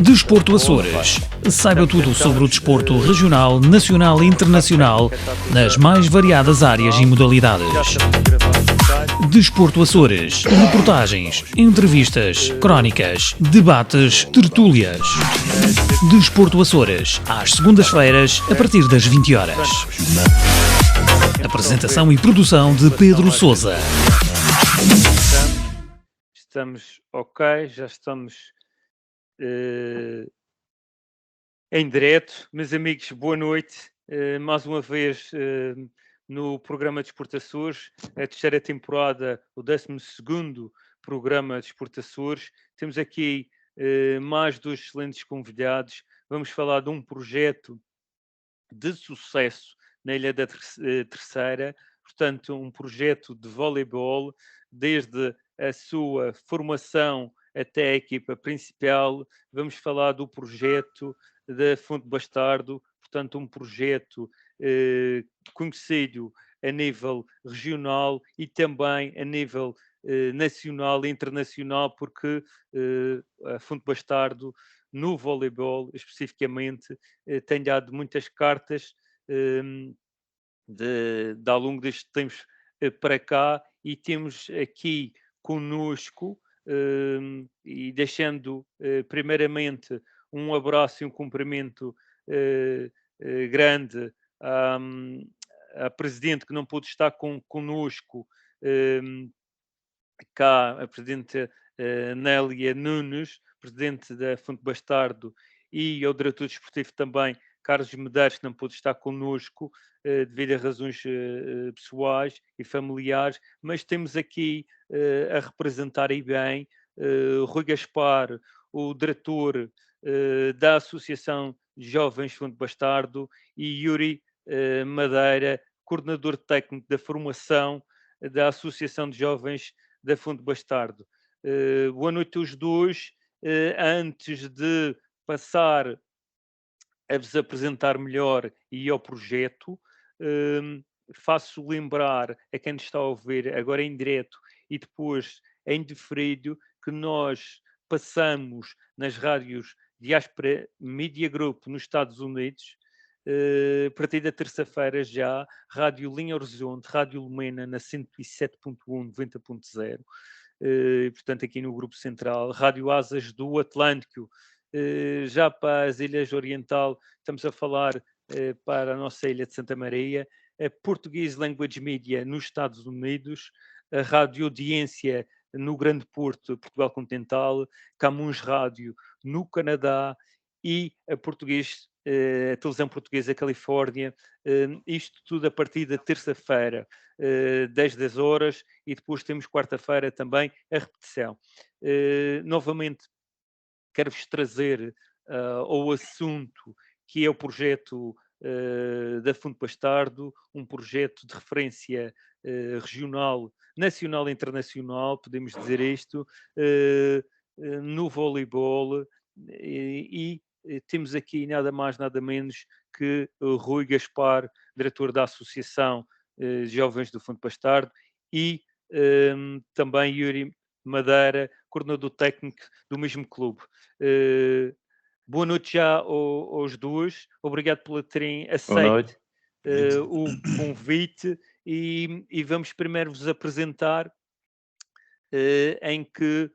Desporto Açores. Saiba tudo sobre o desporto regional, nacional e internacional nas mais variadas áreas e modalidades. Desporto Açores. Reportagens, entrevistas, crónicas, debates, tertúlias. Desporto Açores. Às segundas-feiras, a partir das 20 horas. Apresentação e produção de Pedro Sousa. Estamos ok, já estamos em direto. Meus amigos, boa noite. Mais uma vez no programa Desporto Açores, a terceira temporada, o 12º programa Desporto Açores. Temos aqui mais dois excelentes convidados. Vamos falar de um projeto de sucesso na Ilha da Terceira, portanto, um projeto de voleibol, desde a sua formação até a equipa principal. Vamos falar do projeto da Fonte Bastardo, portanto, um projeto conhecido a nível regional e também a nível nacional e internacional, porque a Fonte Bastardo, no voleibol especificamente, tem dado muitas cartas ao longo destes tempos para cá, e temos aqui conosco, e deixando primeiramente um abraço e um cumprimento grande à Presidente, que não pôde estar conosco cá, a Presidente Nélia Nunes, Presidente da Fonte Bastardo, e ao Diretor Desportivo também, Carlos Medeiros, que não pôde estar connosco devido a razões pessoais e familiares, mas temos aqui a representar aí bem Rui Gaspar, o diretor da Associação de Jovens Fonte Bastardo, e Yuri Madeira, coordenador técnico da formação da Associação de Jovens da Fonte Bastardo. Boa noite aos dois. Antes de passar a vos apresentar melhor e ao projeto, faço lembrar a quem está a ouvir agora em direto e depois em diferido que nós passamos nas rádios Diaspora Media Group nos Estados Unidos, a partir da terça-feira já, Rádio Linha Horizonte, Rádio Lumena na 107.1, 90.0, portanto aqui no Grupo Central, Rádio Asas do Atlântico, já para as Ilhas Oriental, estamos a falar para a nossa ilha de Santa Maria, a Portuguese Language Media nos Estados Unidos, a Rádio Audiência no Grande Porto, Portugal Continental, Camões Rádio no Canadá e a Televisão Portuguesa Califórnia, isto tudo a partir da terça-feira, 10 horas, e depois temos quarta-feira também a repetição. Novamente, quero-vos trazer ao assunto que é o projeto da Fonte Bastardo, um projeto de referência regional, nacional e internacional, podemos dizer isto, no voleibol, e temos aqui nada mais, nada menos que Rui Gaspar, diretor da Associação Jovens do Fonte Bastardo, e também Yuri Madeira, coordenador técnico do mesmo clube. Boa noite já aos dois. Obrigado por terem aceito o convite, e vamos primeiro vos apresentar, em que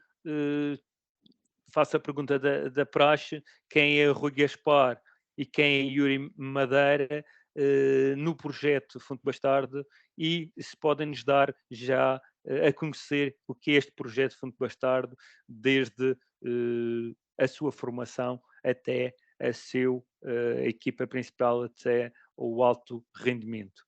faço a pergunta da praxe: quem é Rui Gaspar e quem é Yuri Madeira no projeto Fonte Bastardo, e se podem nos dar já a conhecer o que é este projeto Fonte Bastardo, desde a sua formação até a sua equipa principal, até o alto rendimento.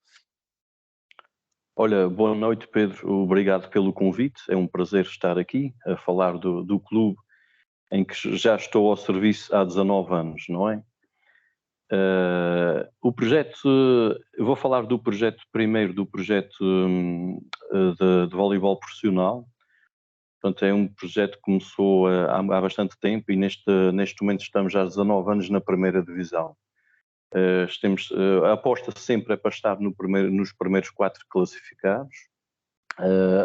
Olha, boa noite, Pedro. Obrigado pelo convite. É um prazer estar aqui a falar do clube em que já estou ao serviço há 19 anos, não é? O projeto, eu vou falar do projeto primeiro, do projeto de voleibol profissional. Portanto, é um projeto que começou há bastante tempo, e neste momento estamos há 19 anos na primeira divisão. A aposta sempre é para estar nos primeiros 4 classificados.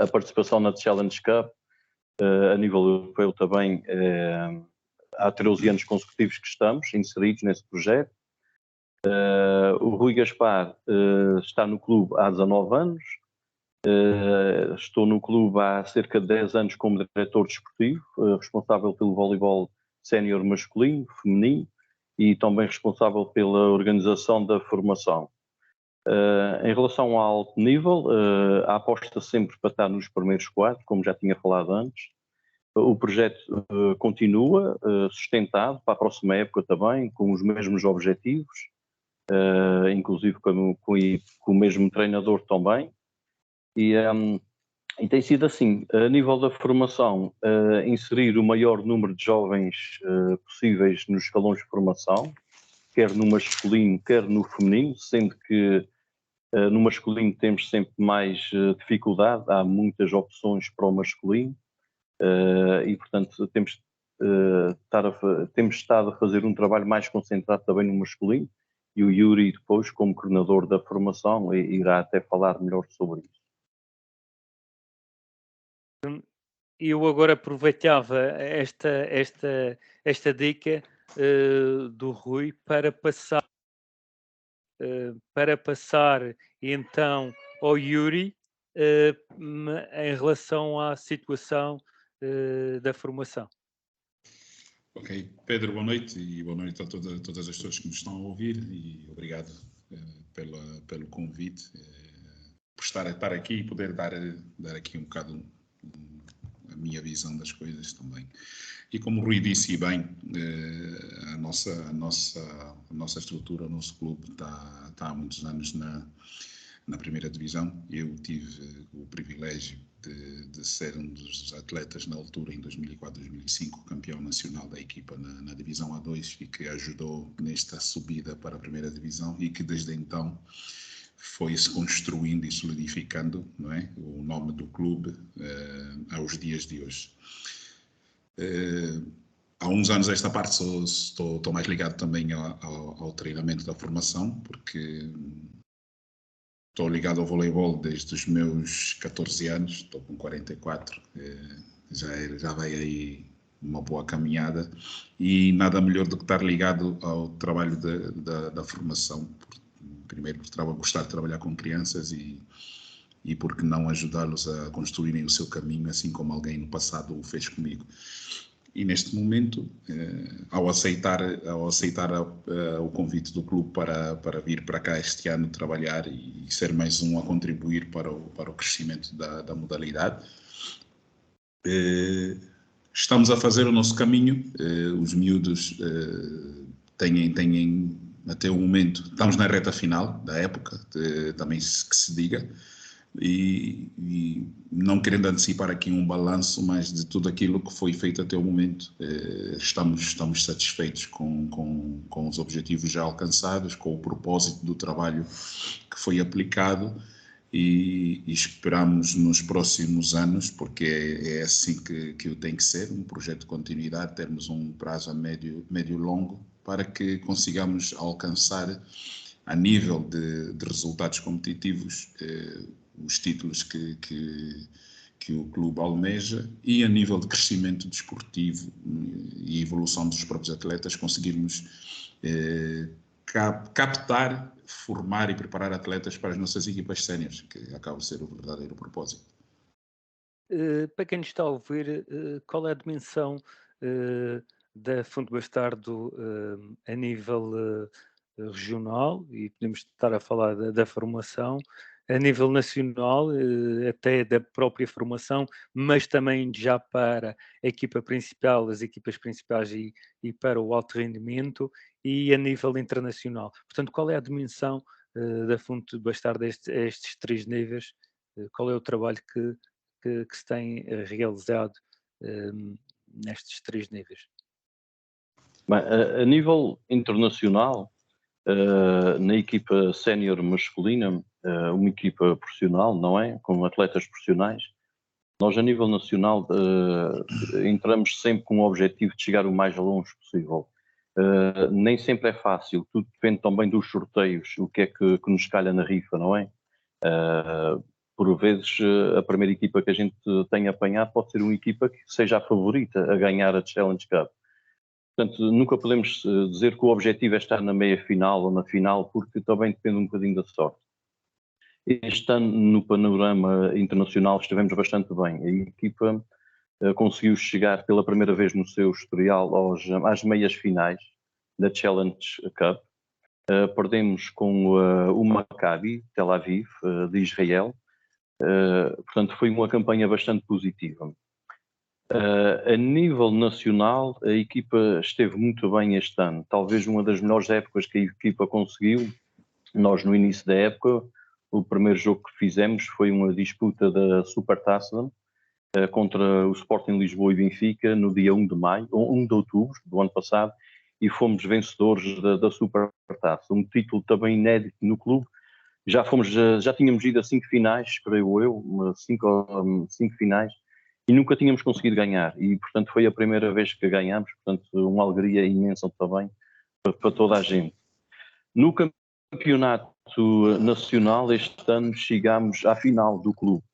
A participação na Challenge Cup a nível europeu também há 13 anos consecutivos que estamos inseridos nesse projeto. O Rui Gaspar está no clube há 19 anos. Estou no clube há cerca de 10 anos como diretor desportivo, responsável pelo voleibol sénior masculino, feminino e também responsável pela organização da formação. Em relação ao alto nível, a aposta sempre para estar nos primeiros quatro, como já tinha falado antes. O projeto continua sustentado para a próxima época também, com os mesmos objetivos, inclusive com o mesmo treinador também. E tem sido assim, a nível da formação, inserir o maior número de jovens possíveis nos escalões de formação, quer no masculino, quer no feminino, sendo que no masculino temos sempre mais dificuldade, há muitas opções para o masculino e, portanto, temos estado a fazer um trabalho mais concentrado também no masculino e o Yuri, depois, como coordenador da formação, irá até falar melhor sobre isso. Eu agora aproveitava esta dica do Rui para passar então ao Yuri em relação à situação da formação. Ok, Pedro, boa noite e boa noite a todas as pessoas que nos estão a ouvir e obrigado pelo convite, por estar aqui e poder dar aqui um bocado a minha visão das coisas também. E como o Rui disse bem, a nossa estrutura, o nosso clube está há muitos anos na primeira divisão. Eu tive o privilégio de ser um dos atletas na altura, em 2004-2005, campeão nacional da equipa na divisão A2 e que ajudou nesta subida para a primeira divisão e que desde então foi-se construindo e solidificando, não é, o nome do clube aos dias de hoje. Há uns anos esta parte estou mais ligado também ao treinamento da formação, porque estou ligado ao voleibol desde os meus 14 anos, estou com 44, já vai aí uma boa caminhada e nada melhor do que estar ligado ao trabalho da formação, primeiro por gostar de trabalhar com crianças e porque não ajudá-los a construírem o seu caminho, assim como alguém no passado o fez comigo. E neste momento, ao aceitar o convite do clube para vir para cá este ano trabalhar e ser mais um a contribuir para o crescimento da modalidade, estamos a fazer o nosso caminho. Os miúdos têm até o momento, estamos na reta final da época, também que se diga, e não querendo antecipar aqui um balanço, mas de tudo aquilo que foi feito até o momento, estamos satisfeitos com os objetivos já alcançados, com o propósito do trabalho que foi aplicado e esperamos nos próximos anos, porque é assim que tem que ser, um projeto de continuidade, termos um prazo a médio e longo, para que consigamos alcançar, a nível de resultados competitivos, os títulos que o clube almeja e a nível de crescimento desportivo e evolução dos próprios atletas, conseguirmos captar, formar e preparar atletas para as nossas equipas séniores, que acaba de ser o verdadeiro propósito. Para quem nos está a ouvir, qual é a dimensão da Fundo Bastardo a nível regional, e podemos estar a falar da formação, a nível nacional, até da própria formação, mas também já para a equipa principal, as equipas principais e para o alto rendimento, e a nível internacional. Portanto, qual é a dimensão da Fundo Bastardo a estes três níveis? Qual é o trabalho que se tem realizado nestes três níveis? Bem, a nível internacional, na equipa sénior masculina, uma equipa profissional, não é? Com atletas profissionais, nós a nível nacional entramos sempre com o objetivo de chegar o mais longe possível. Nem sempre é fácil, tudo depende também dos sorteios, o que é que nos calha na rifa, não é? por vezes a primeira equipa que a gente tem apanhado pode ser uma equipa que seja a favorita a ganhar a Challenge Cup. Portanto, nunca podemos dizer que o objetivo é estar na meia-final ou na final, porque também depende um bocadinho da sorte. Este ano, no panorama internacional, estivemos bastante bem. A equipa conseguiu chegar pela primeira vez no seu historial às meias finais da Challenge Cup. Perdemos com o Maccabi Tel Aviv, de Israel. Portanto, foi uma campanha bastante positiva. A nível nacional, a equipa esteve muito bem este ano. Talvez uma das melhores épocas que a equipa conseguiu. Nós, no início da época, o primeiro jogo que fizemos foi uma disputa da Supertaça contra o Sporting Lisboa e Benfica no dia 1 de outubro do ano passado, e fomos vencedores da Supertaça. Um título também inédito no clube. Já tínhamos ido a 5 finais, creio eu, 5 finais, e nunca tínhamos conseguido ganhar. E, portanto, foi a primeira vez que ganhamos. Portanto, uma alegria imensa também para toda a gente. No campeonato nacional, este ano chegámos à final do clube.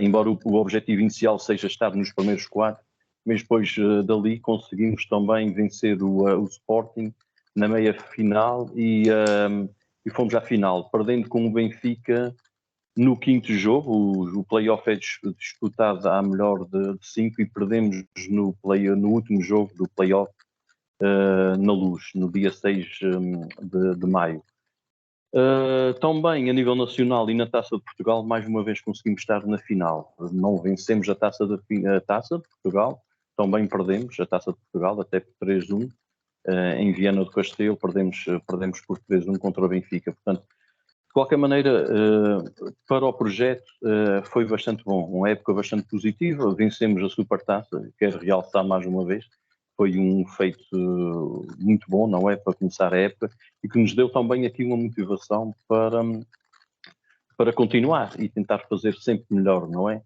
Embora o objetivo inicial seja estar nos primeiros 4, mas depois dali conseguimos também vencer o Sporting na meia-final e fomos à final, perdendo com o Benfica no 5º jogo. O play-off é disputado à melhor de 5 e perdemos no último jogo do play-off na Luz, no dia 6 de maio. Também a nível nacional e na Taça de Portugal, mais uma vez conseguimos estar na final. Não vencemos a Taça de Portugal, também perdemos a Taça de Portugal, até por 3-1. Em Viana do Castelo perdemos por 3-1 contra o Benfica. Portanto, de qualquer maneira, para o projeto foi bastante bom, uma época bastante positiva. Vencemos a Supertaça, quero realçar mais uma vez. Foi um feito muito bom, não é, para começar a época, e que nos deu também aqui uma motivação para continuar e tentar fazer sempre melhor, não é?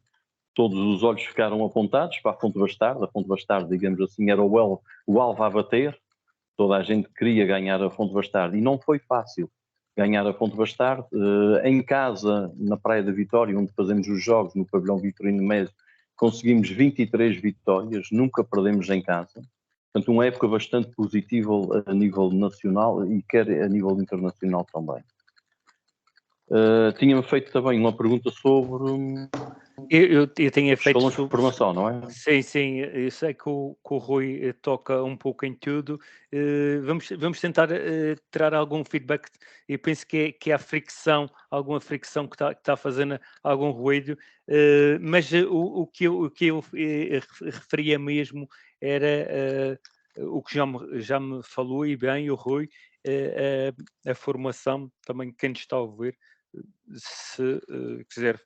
Todos os olhos ficaram apontados para a Fonte Bastardo. A Fonte Bastardo, digamos assim, era o alvo a bater. Toda a gente queria ganhar a Fonte Bastardo e não foi fácil ganhar a Fonte Bastardo. Em casa, na Praia da Vitória, onde fazemos os jogos, no pavilhão Vitorino Mésio, conseguimos 23 vitórias, nunca perdemos em casa. Portanto, uma época bastante positiva a nível nacional e quer a nível internacional também. Tinha-me feito também uma pergunta sobre... Eu tenho feito salões de formação, não é? Sim, eu sei que o Rui toca um pouco em tudo. Vamos tentar tirar algum feedback. Eu penso que é a fricção, alguma fricção que está fazendo algum ruído, mas o que eu referia mesmo era o que já me falou, e bem, o Rui, a formação, também quem está a ouvir, se quiser,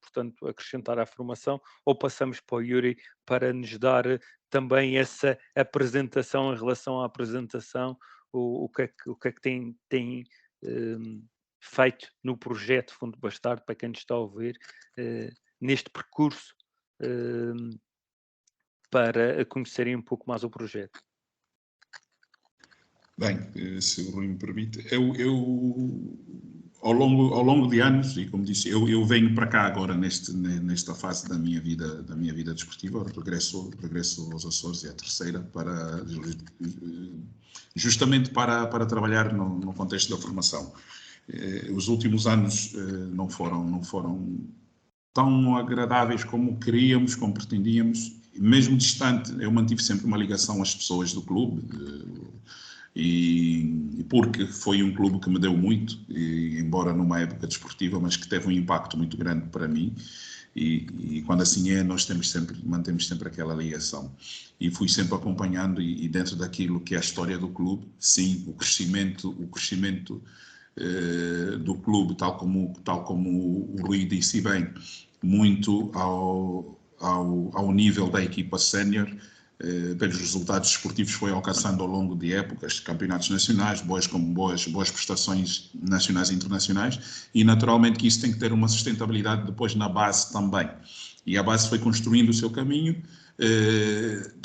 portanto, acrescentar à formação, ou passamos para o Yuri para nos dar também essa apresentação, em relação à apresentação, o que é que tem feito no projeto Fundo Bastardo, para quem nos está a ouvir, neste percurso, para conhecerem um pouco mais o projeto. Bem, se o Rui me permite, eu ao longo de anos, e como disse, eu venho para cá agora nesta fase da minha vida desportiva, regresso aos Açores, e à terceira, justamente para trabalhar no contexto da formação. Os últimos anos não foram tão agradáveis como queríamos, como pretendíamos. Mesmo distante, eu mantive sempre uma ligação às pessoas do clube, e porque foi um clube que me deu muito, embora numa época desportiva, mas que teve um impacto muito grande para mim, e quando assim é, nós mantemos sempre aquela ligação, e fui sempre acompanhando, e dentro daquilo que é a história do clube, sim, o crescimento do clube, tal como o Rui disse bem, muito ao nível da equipa sénior, pelos resultados esportivos foi alcançando ao longo de épocas, campeonatos nacionais, boas prestações nacionais e internacionais, e naturalmente que isso tem que ter uma sustentabilidade depois na base também. E a base foi construindo o seu caminho,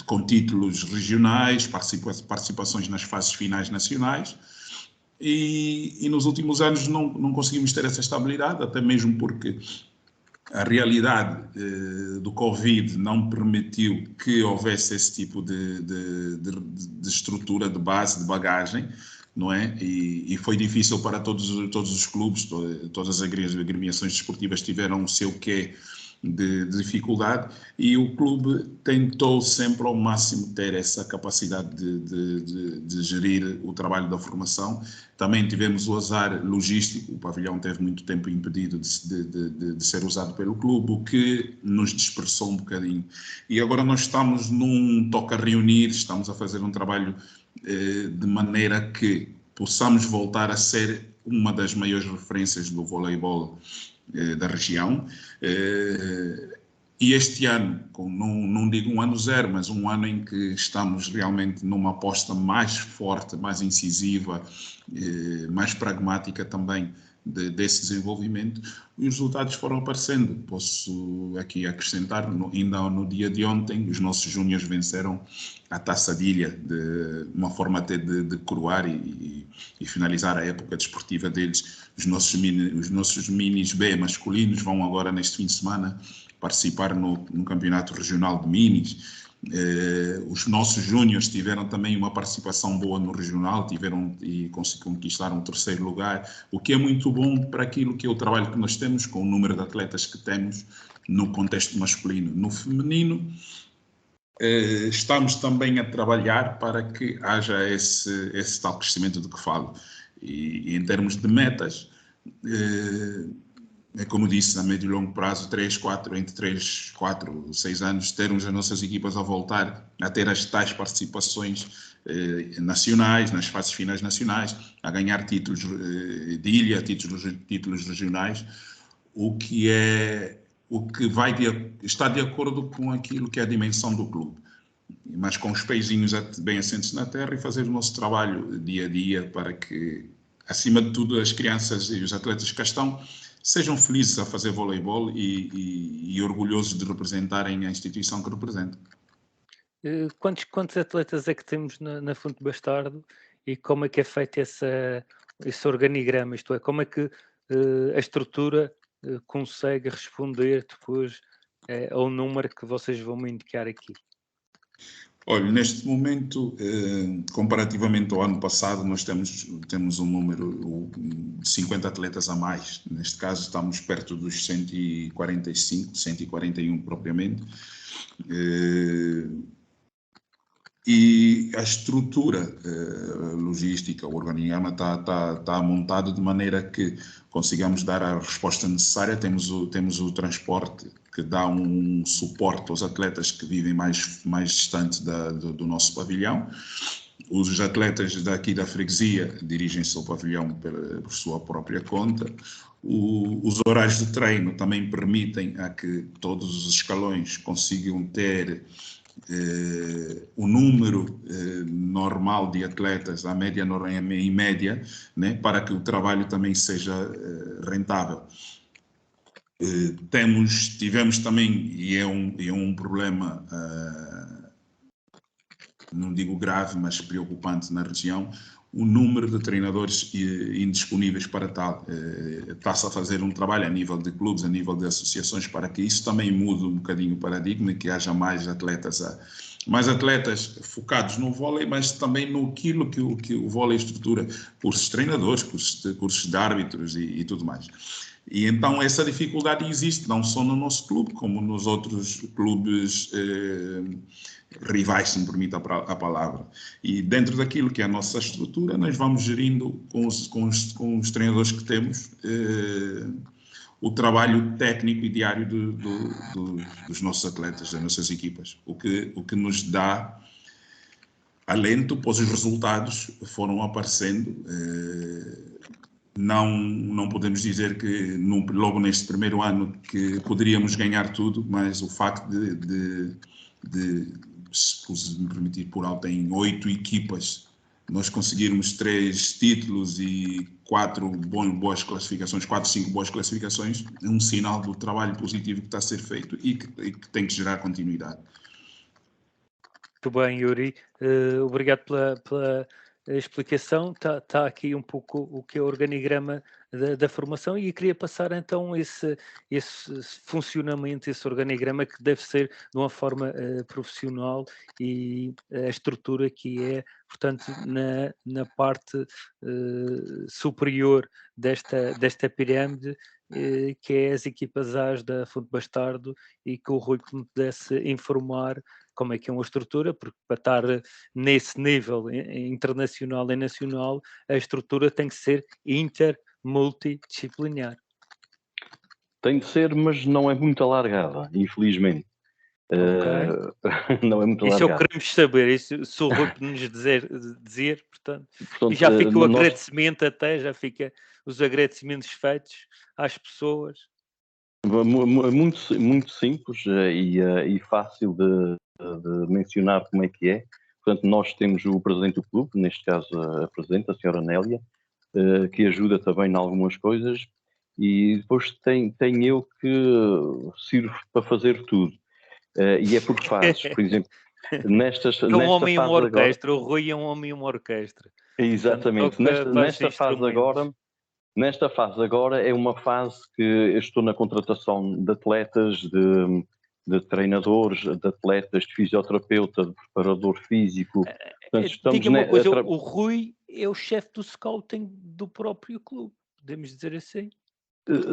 com títulos regionais, participações nas fases finais nacionais, e nos últimos anos não conseguimos ter essa estabilidade, até mesmo porque a realidade do Covid não permitiu que houvesse esse tipo de estrutura, de base, de bagagem, não é? E foi difícil para todos os clubes, todas as agremiações desportivas tiveram o seu quê de dificuldade, e o clube tentou sempre ao máximo ter essa capacidade de gerir o trabalho da formação. Também tivemos o azar logístico, o pavilhão teve muito tempo impedido de ser usado pelo clube, o que nos dispersou um bocadinho. E agora nós estamos num toque a reunir, estamos a fazer um trabalho de maneira que possamos voltar a ser uma das maiores referências do voleibol da região, e este ano, não digo um ano zero, mas um ano em que estamos realmente numa aposta mais forte, mais incisiva, mais pragmática também desse desenvolvimento, e os resultados foram aparecendo. Posso aqui acrescentar, ainda no dia de ontem, os nossos júniores venceram a Taça de Ilha, de uma forma até de coroar e finalizar a época desportiva deles. Os nossos minis B masculinos vão agora, neste fim de semana, participar no Campeonato Regional de Minis. Os nossos júniores tiveram também uma participação boa no regional, conquistaram o 3º lugar, o que é muito bom para aquilo que é o trabalho que nós temos, com o número de atletas que temos no contexto masculino. No feminino, estamos também a trabalhar para que haja esse tal crescimento de que falo. E em termos de metas, é como disse, a médio e longo prazo, entre 3, 4, 6 anos, termos as nossas equipas a voltar a ter as tais participações nacionais, nas fases finais nacionais, a ganhar títulos de ilha, títulos regionais, o que está de acordo com aquilo que é a dimensão do clube, mas com os pezinhos bem assentes na terra, e fazer o nosso trabalho dia a dia para que, acima de tudo, as crianças e os atletas que cá estão sejam felizes a fazer voleibol e orgulhosos de representarem a instituição que representam. Quantos atletas é que temos na Fonte Bastardo, e como é que é feito esse organigrama? Isto é, como é que a estrutura consegue responder depois ao número que vocês vão me indicar aqui? Olha, neste momento, comparativamente ao ano passado, nós temos um número de 50 atletas a mais. Neste caso, estamos perto dos 145, 141 propriamente. E a estrutura logística, o organigrama está montado de maneira que consigamos dar a resposta necessária. Temos o transporte, que dá um suporte aos atletas que vivem mais distantes do nosso pavilhão. Os atletas daqui da freguesia dirigem-se ao pavilhão por sua própria conta. Os horários de treino também permitem a que todos os escalões consigam ter o número normal de atletas, em média, né, para que o trabalho também seja rentável. Tivemos também, e é um problema, não digo grave, mas preocupante na região, o número de treinadores indisponíveis para tal. Está-se a fazer um trabalho a nível de clubes, a nível de associações, para que isso também mude um bocadinho o paradigma e que haja mais atletas focados no vôlei, mas também naquilo que o vôlei estrutura, cursos de treinadores, cursos de árbitros e tudo mais. E então essa dificuldade existe, não só no nosso clube, como nos outros clubes rivais, se me permite a palavra. E dentro daquilo que é a nossa estrutura, nós vamos gerindo com os treinadores que temos o trabalho técnico e diário dos nossos atletas, das nossas equipas, o que nos dá alento, pois os resultados foram aparecendo. Não podemos dizer que logo neste primeiro ano que poderíamos ganhar tudo, mas o facto se me permitir por alto, em 8 equipas, nós conseguirmos 3 títulos e 4, 5 boas classificações, é um sinal do trabalho positivo que está a ser feito e que tem que gerar continuidade. Muito bem, Yuri. Obrigado explicação, está aqui um pouco o que é o organigrama da formação, e eu queria passar então esse funcionamento, esse organigrama que deve ser de uma forma profissional, e a estrutura que é, portanto, na parte superior desta pirâmide, que é as equipas A's da Fonte Bastardo, e que o Rui me pudesse informar como é que é uma estrutura, porque para estar nesse nível internacional e nacional, a estrutura tem que ser multidisciplinar. Tem de ser, mas não é muito alargada, infelizmente. Não é muito Isso é o alargada. que queremos saber, isso se o Rui nos dizer, portanto, e Portanto, já fica o nós- agradecimento até, já fica os agradecimentos feitos às pessoas. Muito simples e fácil de mencionar como é que é. Portanto, nós temos o presidente do clube, neste caso a presidente, a senhora Nélia, que ajuda também em algumas coisas, e depois tem eu que sirvo para fazer tudo. E é por fases, por exemplo, nesta É um homem e fase uma agora. orquestra, o Rui é um homem e uma orquestra. Exatamente. Portanto, toca Nesta vários fase agora, instrumentos. nesta fase agora é uma fase que eu estou na contratação de atletas, de treinadores, de atletas, de fisioterapeuta, de preparador físico. Portanto, estamos Diga-me uma coisa, o Rui é o chefe do scouting do próprio clube, podemos dizer assim?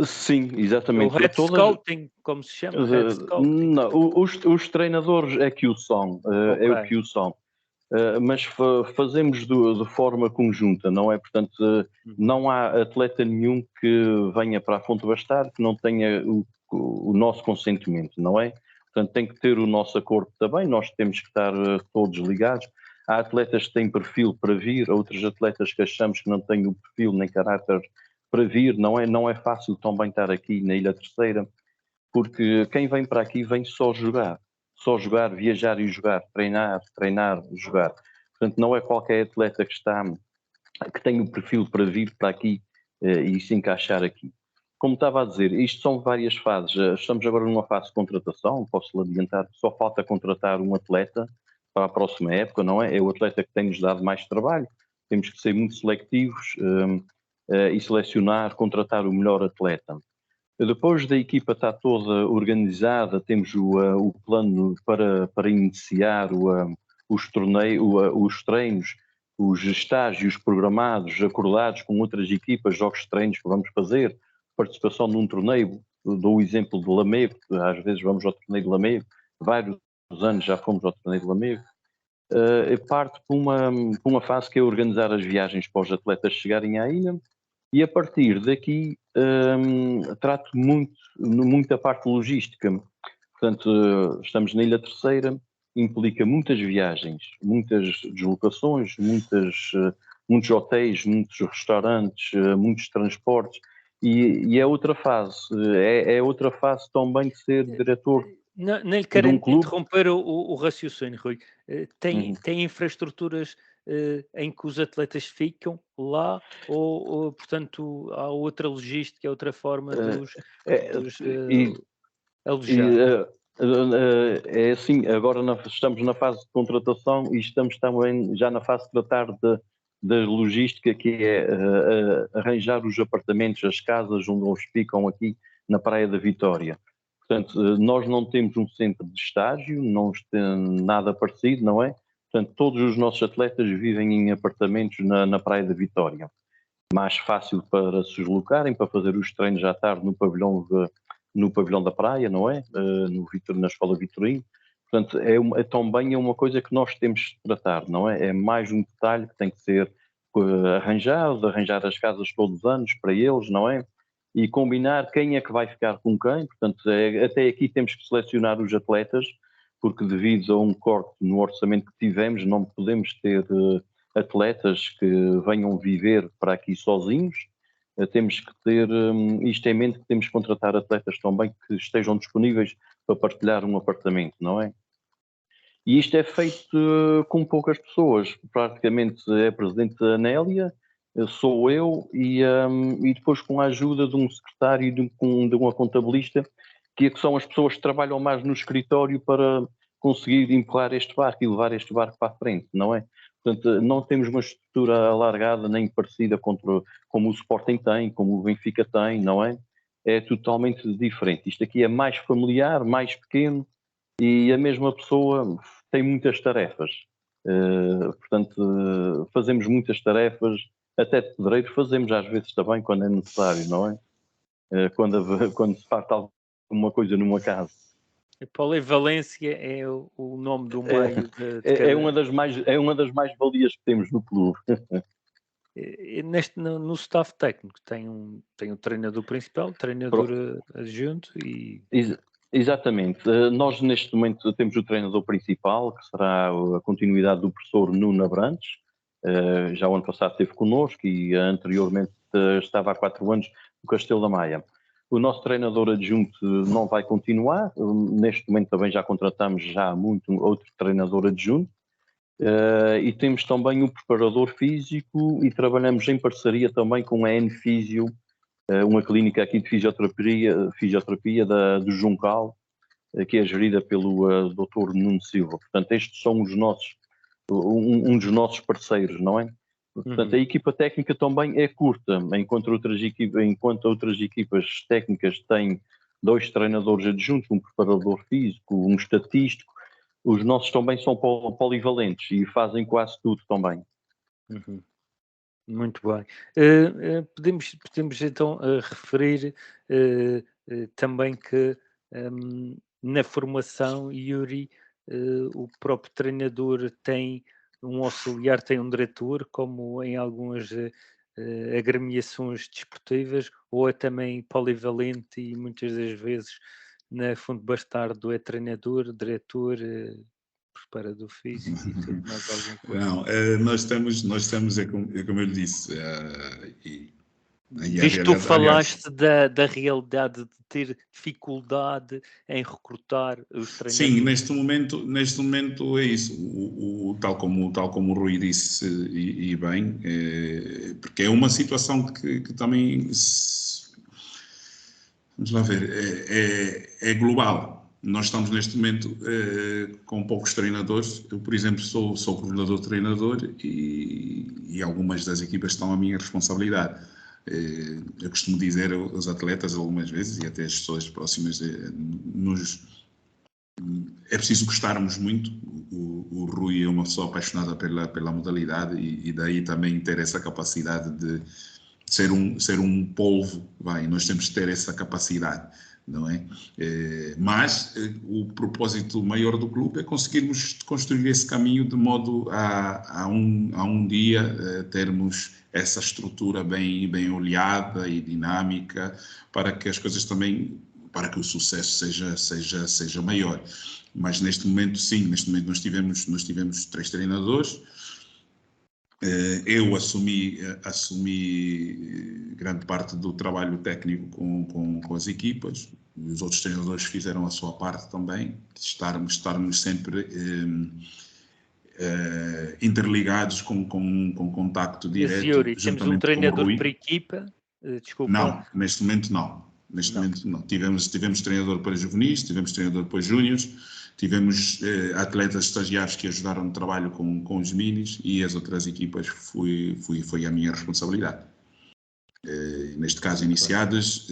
Sim, É o exatamente. head scouting, como se chama? Head scouting. Não, os treinadores é que o são, é o Ok. que o são. Mas fazemos de forma conjunta, não é? Portanto, não há atleta nenhum que venha para a Fonte Bastar que não tenha o nosso consentimento, não é? Portanto, tem que ter o nosso acordo também, nós temos que estar todos ligados. Há atletas que têm perfil para vir, outros atletas que achamos que não têm o perfil nem caráter para vir, não é fácil também estar aqui na Ilha Terceira, porque quem vem para aqui vem só jogar, viajar e jogar, treinar, jogar. Portanto, não é qualquer atleta que tem o perfil para vir para aqui e se encaixar aqui. Como estava a dizer, isto são várias fases. Estamos agora numa fase de contratação, posso-lhe adiantar que só falta contratar um atleta para a próxima época, não é? É o atleta que tem-nos dado mais trabalho. Temos que ser muito selectivos e selecionar, contratar o melhor atleta. Depois da equipa estar toda organizada, temos o plano para iniciar os treinos, os estágios programados, acordados com outras equipas, jogos de treinos que vamos fazer, participação num torneio. Dou o exemplo de Lamego, às vezes vamos ao torneio de Lamego, vários anos já fomos ao torneio de Lamego. Parte para uma fase que é organizar as viagens para os atletas chegarem à ilha, e a partir daqui trato muito a parte logística. Portanto, estamos na Ilha Terceira, implica muitas viagens, muitas deslocações, muitos hotéis, muitos restaurantes, muitos transportes, e é outra fase. É outra fase também de ser diretor Não lhe de quero um clube. interromper o raciocínio, Rui. Tem infraestruturas em que os atletas ficam lá, ou, portanto, há outra logística, outra forma dos alojar? É assim, agora estamos na fase de contratação e estamos também já na fase de tratar da logística, que é arranjar os apartamentos, as casas onde eles ficam aqui na Praia da Vitória. Portanto, nós não temos um centro de estágio, não tem nada parecido, não é? Portanto, todos os nossos atletas vivem em apartamentos na Praia da Vitória. Mais fácil para se deslocarem, para fazer os treinos à tarde no pavilhão da praia, não é? Na Escola Vitorino. Portanto, também é uma coisa que nós temos de tratar, não é? É mais um detalhe que tem que ser arranjar as casas todos os anos para eles, não é? E combinar quem é que vai ficar com quem. Portanto, até aqui temos que selecionar os atletas, porque devido a um corte no orçamento que tivemos, não podemos ter atletas que venham viver para aqui sozinhos. Temos que ter isto em mente, que temos que contratar atletas também que estejam disponíveis para partilhar um apartamento, não é? E isto é feito com poucas pessoas. Praticamente é a presidente Anélia, sou eu, e depois com a ajuda de um secretário e de uma contabilista, que são as pessoas que trabalham mais no escritório conseguir empurrar este barco e levar este barco para a frente, não é? Portanto, não temos uma estrutura alargada nem parecida como o Sporting tem, como o Benfica tem, não é? É totalmente diferente. Isto aqui é mais familiar, mais pequeno e a mesma pessoa tem muitas tarefas. Portanto, fazemos muitas tarefas, até de pedreiro fazemos às vezes também quando é necessário, não é? Quando se faz alguma coisa numa casa. A polivalência é o nome do É, meio de é cada... uma das mais-valias que temos no clube. No staff técnico tem um treinador principal, treinador adjunto e... Exatamente. Nós neste momento temos o treinador principal, que será a continuidade do professor Nuno Abrantes. Já o ano passado esteve connosco e anteriormente estava há 4 anos no Castelo da Maia. O nosso treinador adjunto não vai continuar. Neste momento também já contratamos já muito outro treinador adjunto. E temos também o preparador físico e trabalhamos em parceria também com a N-Físio, uma clínica aqui de fisioterapia do Juncal, que é gerida pelo Dr. Nuno Silva. Portanto, estes são um dos nossos parceiros, não é? Portanto, a equipa técnica também é curta, enquanto outras equipas técnicas têm 2 treinadores adjuntos, um preparador físico, um estatístico, os nossos também são polivalentes e fazem quase tudo também. Muito bem. Podemos então referir também que na formação, Yuri, o próprio treinador tem um auxiliar, tem um diretor, como em algumas agremiações desportivas, ou é também polivalente e muitas das vezes na Fundo Bastardo é treinador, diretor, preparador físico e tudo mais alguma coisa. Não, nós estamos é como eu lhe disse, Visto que tu falaste da realidade de ter dificuldade em recrutar os treinadores. Sim, neste momento é isso, tal como o Rui disse e bem, porque é uma situação que também, vamos lá ver, é global. Nós estamos neste momento com poucos treinadores. Eu, por exemplo, sou coordenador-treinador e algumas das equipas estão à minha responsabilidade. Eu costumo dizer aos atletas algumas vezes e até as pessoas próximas é preciso gostarmos muito. O Rui é uma pessoa apaixonada pela modalidade e daí também ter essa capacidade de ser um polvo. Nós temos que ter essa capacidade, não é? Mas o propósito maior do clube é conseguirmos construir esse caminho de modo a um dia termos essa estrutura bem olhada e dinâmica para que as coisas também, para que o sucesso seja maior. Mas neste momento nós tivemos 3 treinadores. Eu assumi grande parte do trabalho técnico com as equipas. Os outros treinadores fizeram a sua parte também, estarmos sempre interligados com contacto direto. Yuri, temos um treinador por equipa? Desculpa. Não, neste momento não. Tivemos treinador para juvenis, tivemos treinador para júniores, tivemos atletas estagiários que ajudaram no trabalho com os minis e as outras equipas foi a minha responsabilidade. Neste caso, iniciadas,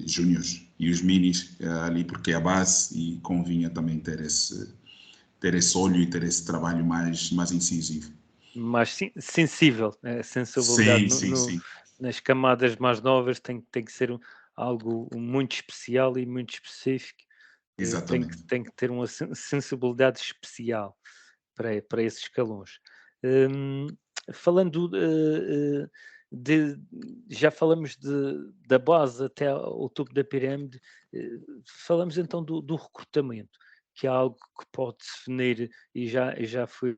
júniores e os minis ali porque é a base e convinha também ter esse olho e ter esse trabalho mais incisivo. Mais sensível, sensibilidade sim. Nas camadas mais novas tem que ser algo muito especial e muito específico. Exatamente. Tem que ter uma sensibilidade especial para esses escalões. Falando já falamos da base até ao topo da pirâmide, falamos então do recrutamento, que é algo que pode definir, e já foi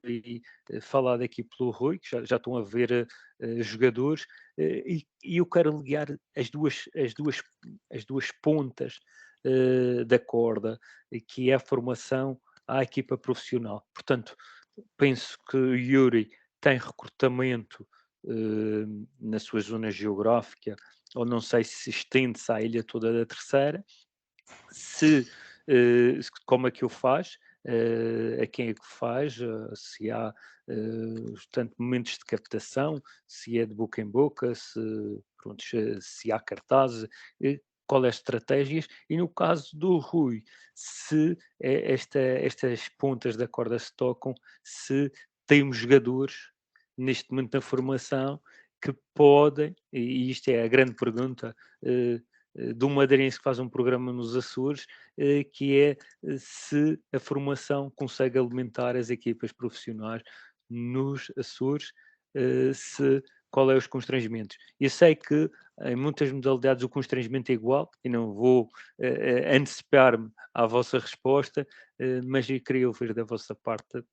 falado aqui pelo Rui, que já estão a ver jogadores, e eu quero ligar as duas pontas da corda, que é a formação à equipa profissional. Portanto, penso que o Yuri tem recrutamento na sua zona geográfica, ou não sei se estende-se à ilha toda da Terceira, como é que o faz, a quem é que faz, se há tanto momentos de captação, se é de boca em boca, pronto, se há cartazes, qual é as estratégias, e no caso do Rui, se estas pontas da corda se tocam, se temos jogadores neste momento na formação que podem, e isto é a grande pergunta, de um madeirense que faz um programa nos Açores, que é se a formação consegue alimentar as equipas profissionais nos Açores, qual é os constrangimentos. Eu sei que em muitas modalidades o constrangimento é igual, e não vou antecipar-me à vossa resposta, mas eu queria ouvir da vossa parte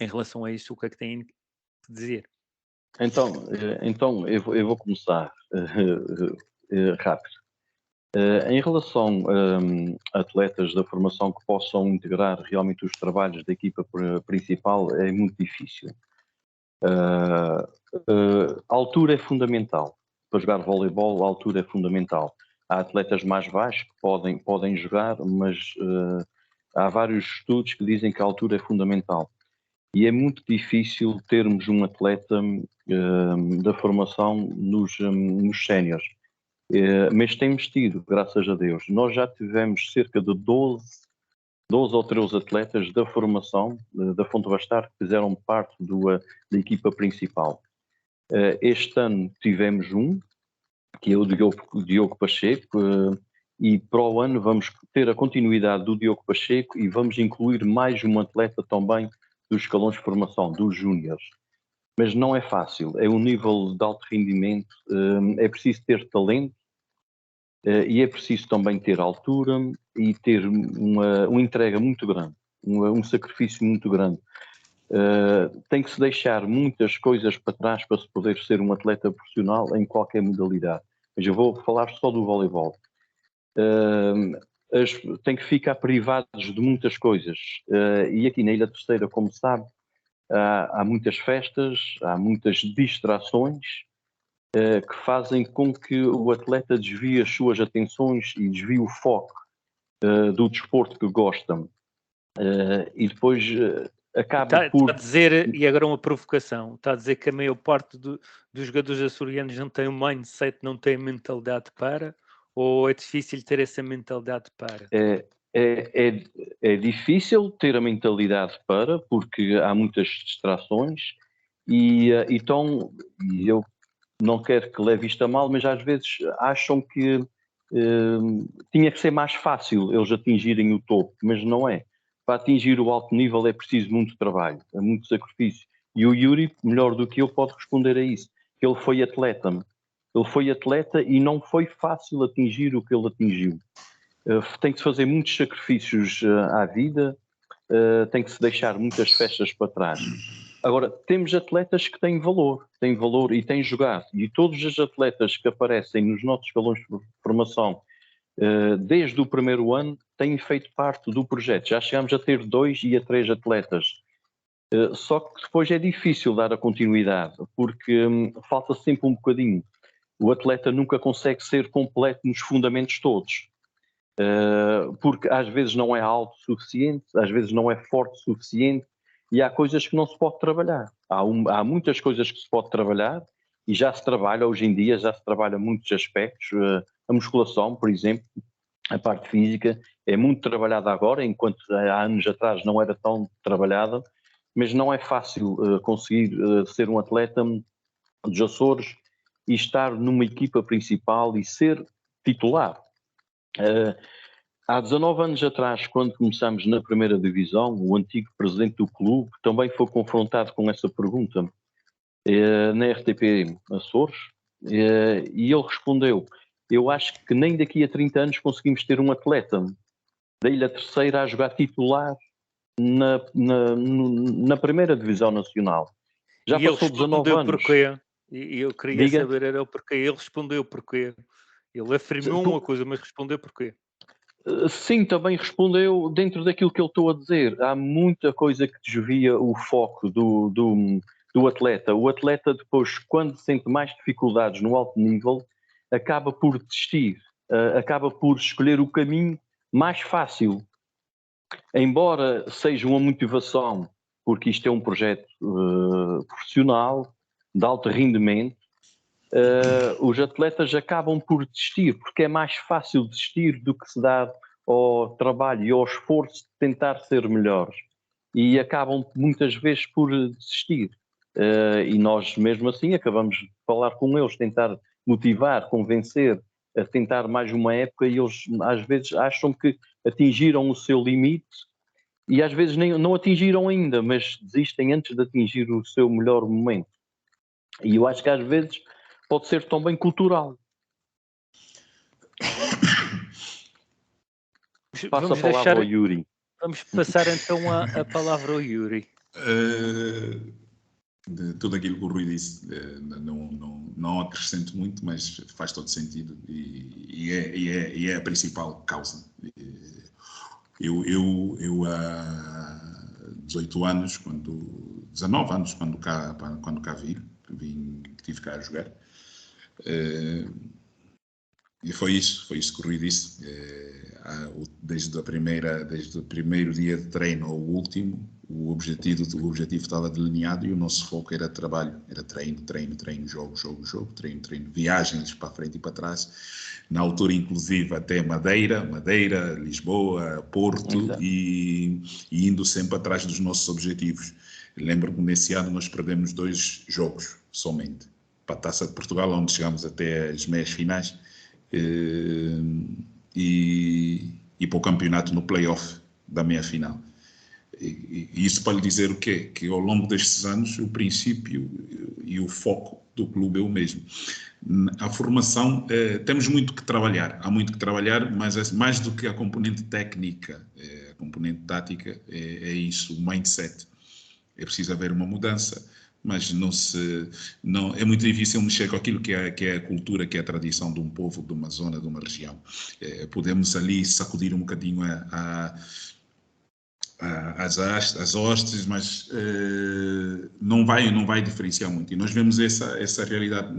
em relação a isso, o que é que têm que dizer. Então eu vou começar rápido. Em relação a atletas da formação que possam integrar realmente os trabalhos da equipa principal, é muito difícil. A altura é fundamental. Para jogar voleibol, a altura é fundamental. Há atletas mais baixos que podem jogar, mas há vários estudos que dizem que a altura é fundamental. E é muito difícil termos um atleta da formação nos séniores. Mas temos tido, graças a Deus. Nós já tivemos cerca de 12 ou 13 atletas da formação da Fonte Bastar que fizeram parte da equipa principal. Este ano tivemos um, que é o Diogo Pacheco, e para o ano vamos ter a continuidade do Diogo Pacheco e vamos incluir mais um atleta também dos escalões de formação, dos júniores. Mas não é fácil, é um nível de alto rendimento, é preciso ter talento, e é preciso também ter altura e ter uma entrega muito grande, um sacrifício muito grande. Tem que se deixar muitas coisas para trás para se poder ser um atleta profissional em qualquer modalidade. Mas eu vou falar só do voleibol. Tem que ficar privados de muitas coisas. E aqui na Ilha Terceira, como sabe, há muitas festas, há muitas distrações que fazem com que o atleta desvie as suas atenções e desvie o foco do desporto que gosta. E depois acaba por... Está a dizer, e agora uma provocação, está a dizer que a maior parte dos jogadores açorianos não tem um mindset, não tem mentalidade para, ou é difícil ter essa mentalidade para? É difícil ter a mentalidade para, porque há muitas distrações e eu não quero que leve isto a mal, mas às vezes acham que tinha que ser mais fácil eles atingirem o topo, mas não é. Para atingir o alto nível é preciso muito trabalho, é muito sacrifício. E o Yuri, melhor do que eu, pode responder a isso. Ele foi atleta. Ele foi atleta e não foi fácil atingir o que ele atingiu. Tem que se fazer muitos sacrifícios à vida, tem que se deixar muitas festas para trás. Agora, temos atletas que têm valor e têm jogado. E todos os atletas que aparecem nos nossos escalões de formação desde o primeiro ano têm feito parte do projeto. Já chegámos a ter 2 e a 3 atletas. Só que depois é difícil dar a continuidade, porque falta sempre um bocadinho. O atleta nunca consegue ser completo nos fundamentos todos. Porque às vezes não é alto o suficiente, às vezes não é forte o suficiente, e há coisas que não se pode trabalhar. Há muitas coisas que se pode trabalhar, e já se trabalha hoje em dia, já se trabalha muitos aspectos. A musculação, por exemplo, a parte física, é muito trabalhada agora, enquanto há anos atrás não era tão trabalhada, mas não é fácil conseguir ser um atleta dos Açores e estar numa equipa principal e ser titular. Há 19 anos atrás, quando começámos na primeira divisão, o antigo presidente do clube também foi confrontado com essa pergunta na RTP Açores, e ele respondeu: eu acho que nem daqui a 30 anos conseguimos ter um atleta da Ilha Terceira a jogar titular na primeira divisão nacional. Já e passou 19 anos. Porquê? E eu queria saber era o porquê. Ele respondeu porquê. Ele afirmou uma coisa, mas respondeu porquê. Sim, também respondeu dentro daquilo que eu estou a dizer. Há muita coisa que desvia o foco do atleta. O atleta depois, quando sente mais dificuldades no alto nível, acaba por desistir, acaba por escolher o caminho mais fácil. embora seja uma motivação, porque isto é um projeto profissional, de alto rendimento, os atletas acabam por desistir, porque é mais fácil desistir do que se dar ao trabalho e ao esforço de tentar ser melhores. E acabam muitas vezes por desistir. E nós, mesmo assim, acabamos de falar com eles, tentar motivar, convencer, a tentar mais uma época, e eles às vezes acham que atingiram o seu limite e às vezes não atingiram ainda, mas desistem antes de atingir o seu melhor momento. E eu acho que às vezes pode ser também cultural. Passa a palavra ao Yuri. Vamos passar então a palavra ao Yuri. De tudo aquilo que o Rui disse, não acrescento muito, mas faz todo sentido e é a principal causa. Eu há 18 anos, 19 anos, quando cá tive cá a jogar, e foi isso que o Rui disse. Desde o primeiro dia de treino ao último, o objetivo estava delineado e o nosso foco era trabalho, era treino, jogo, treino, viagens para frente e para trás. Na altura, inclusive, até Madeira, Lisboa, Porto, e indo sempre atrás dos nossos objetivos. Lembro-me que nesse ano nós perdemos 2 jogos somente. Para a Taça de Portugal, onde chegámos até as meias finais, e para o campeonato no play-off da meia-final. E isso para lhe dizer o quê? Que ao longo destes anos o princípio e o foco do clube é o mesmo. A formação, temos muito que trabalhar, há muito que trabalhar, mas mais do que a componente técnica, a componente tática, é isso, o mindset. É preciso haver uma mudança, mas não é muito difícil mexer com aquilo que é a cultura, que é a tradição de um povo, de uma zona, de uma região. Podemos ali sacudir um bocadinho as hostes, mas não vai diferenciar muito. E nós vemos essa realidade.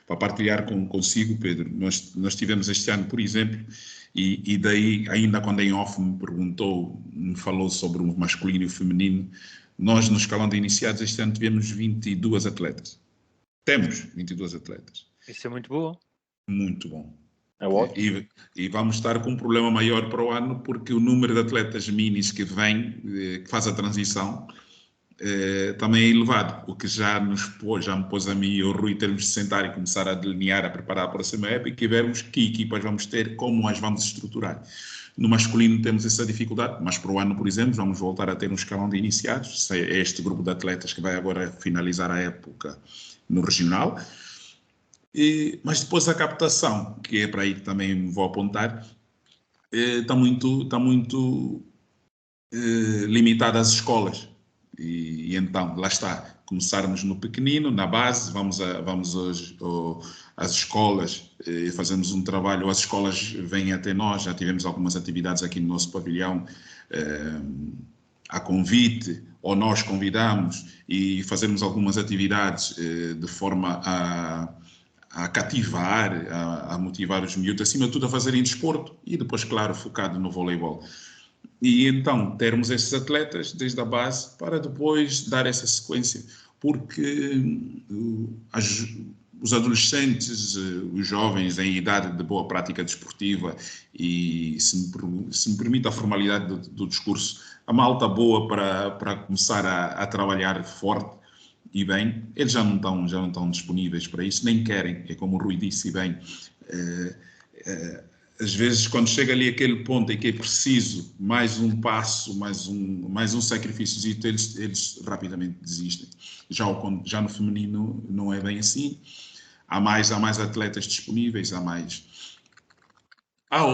Para partilhar consigo, Pedro, nós tivemos este ano, por exemplo, e daí, ainda quando em off me falou sobre o masculino e o feminino, nós no escalão de iniciados este ano tivemos 22 atletas. Temos 22 atletas. Isso é muito bom. Muito bom. É ótimo. E vamos estar com um problema maior para o ano, porque o número de atletas minis que vem, que faz a transição, também é elevado, o que já me pôs a mim e ao Rui termos de sentar e começar a delinear, a preparar a próxima época e vermos que equipas vamos ter, como as vamos estruturar. No masculino temos essa dificuldade, mas para o ano, por exemplo, vamos voltar a ter um escalão de iniciados, é este grupo de atletas que vai agora finalizar a época no regional. Mas depois a captação, que é para aí que também vou apontar, está muito limitada às escolas. E então, lá está, começarmos no pequenino, na base, vamos às escolas, fazemos um trabalho, as escolas vêm até nós, já tivemos algumas atividades aqui no nosso pavilhão, a convite, ou nós convidamos e fazemos algumas atividades de forma a cativar, a motivar os miúdos, acima de tudo a fazerem desporto e depois, claro, focado no voleibol. E então termos esses atletas desde a base para depois dar essa sequência, porque os adolescentes, os jovens em idade de boa prática desportiva e, se me permite a formalidade do discurso, a malta boa para começar a trabalhar forte e bem, eles já não estão disponíveis para isso, nem querem, é como o Rui disse bem, às vezes quando chega ali aquele ponto em que é preciso mais um passo, mais um sacrifício, eles rapidamente desistem. Já no feminino não é bem assim, há mais atletas disponíveis,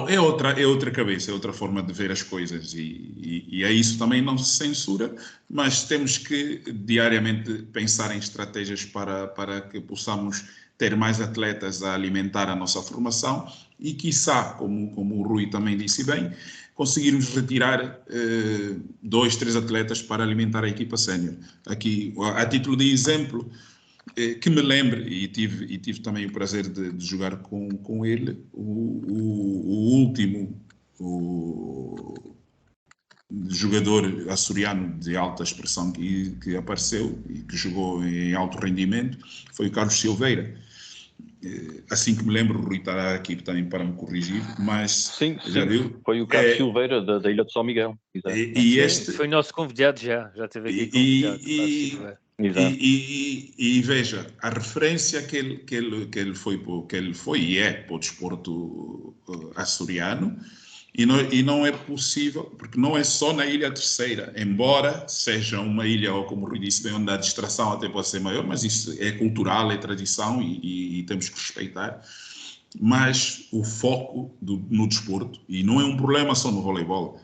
é outra cabeça, é outra forma de ver as coisas e é isso também não se censura, mas temos que diariamente pensar em estratégias para que possamos ter mais atletas a alimentar a nossa formação e, quiçá, como o Rui também disse bem, conseguirmos retirar 2, 3 atletas para alimentar a equipa sénior. Aqui, a título de exemplo, que me lembre, e tive também o prazer de jogar com ele, o último, jogador açoriano de alta expressão que apareceu e que jogou em alto rendimento foi o Carlos Silveira. Assim que me lembro, o Rui está aqui também para me corrigir, mas Sim, já viu? foi o Carlos Silveira da Ilha de São Miguel. Exato. Sim, foi nosso convidado já teve aqui convidado. E veja, a referência que ele foi e é para o desporto açoriano, e não é possível, porque não é só na Ilha Terceira, embora seja uma ilha, ou como o Rui disse, onde a distração até pode ser maior, mas isso é cultural, é tradição e temos que respeitar. Mas o foco no desporto, e não é um problema só no voleibol,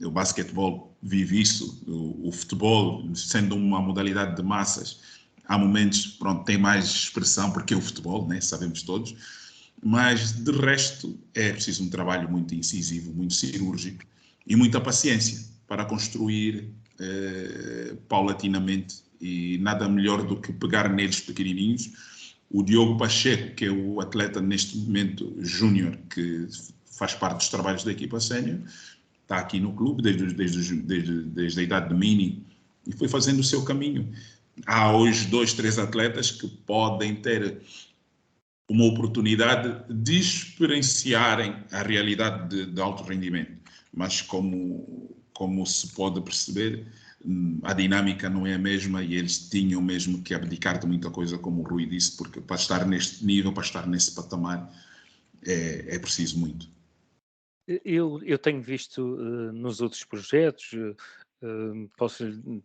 o basquetebol vive isso, o futebol, sendo uma modalidade de massas, há momentos, pronto, tem mais expressão, porque é o futebol, né? Sabemos todos, mas de resto é preciso um trabalho muito incisivo, muito cirúrgico e muita paciência para construir paulatinamente, e nada melhor do que pegar neles pequenininhos. O Diogo Pacheco, que é o atleta neste momento júnior, que faz parte dos trabalhos da equipa sénior, está aqui no clube desde a idade de mini e foi fazendo o seu caminho. Há hoje 2, 3 atletas que podem ter uma oportunidade de experienciarem a realidade de alto rendimento, mas como se pode perceber, a dinâmica não é a mesma e eles tinham mesmo que abdicar de muita coisa, como o Rui disse, porque para estar neste nível, para estar nesse patamar, é preciso muito. Eu tenho visto nos outros projetos,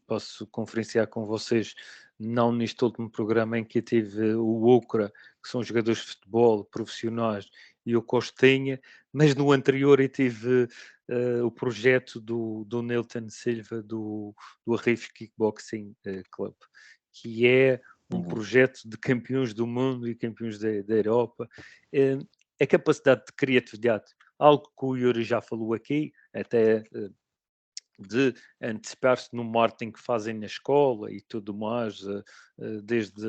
posso conferenciar com vocês, não neste último programa em que eu tive o Ocra, que são jogadores de futebol profissionais, e o Costinha, mas no anterior eu tive o projeto do Nilton Silva, do Arrife Kickboxing Club, que é um projeto de campeões do mundo e campeões da Europa. A capacidade de criatividade, algo que o Yuri já falou aqui, até de antecipar-se no marketing que fazem na escola e tudo mais, desde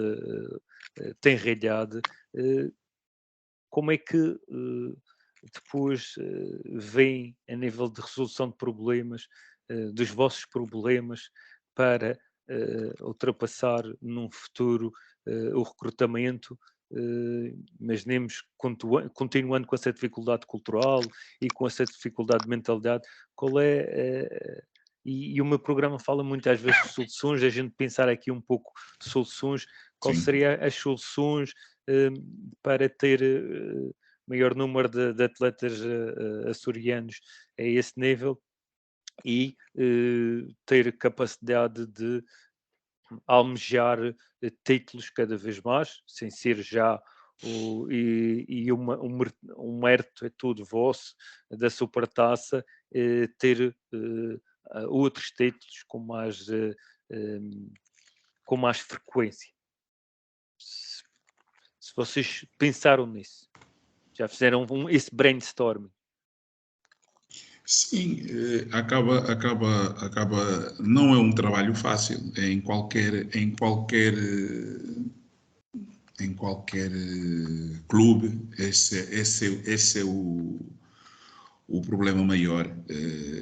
tenra-idade, como é que depois vem a nível de resolução de problemas, dos vossos problemas, para ultrapassar num futuro o recrutamento? Imaginemos, continuando com essa dificuldade cultural e com essa dificuldade de mentalidade, qual é, e o meu programa fala muitas vezes de soluções, a gente pensar aqui um pouco soluções, qual seriam as soluções para ter maior número de atletas açorianos a esse nível e ter capacidade de almejar títulos cada vez mais, sem ser já um mérito é tudo vosso, da Supertaça, ter outros títulos com mais frequência. Se vocês pensaram nisso, já fizeram esse brainstorming? Sim, não é um trabalho fácil em qualquer clube. Esse é o problema maior,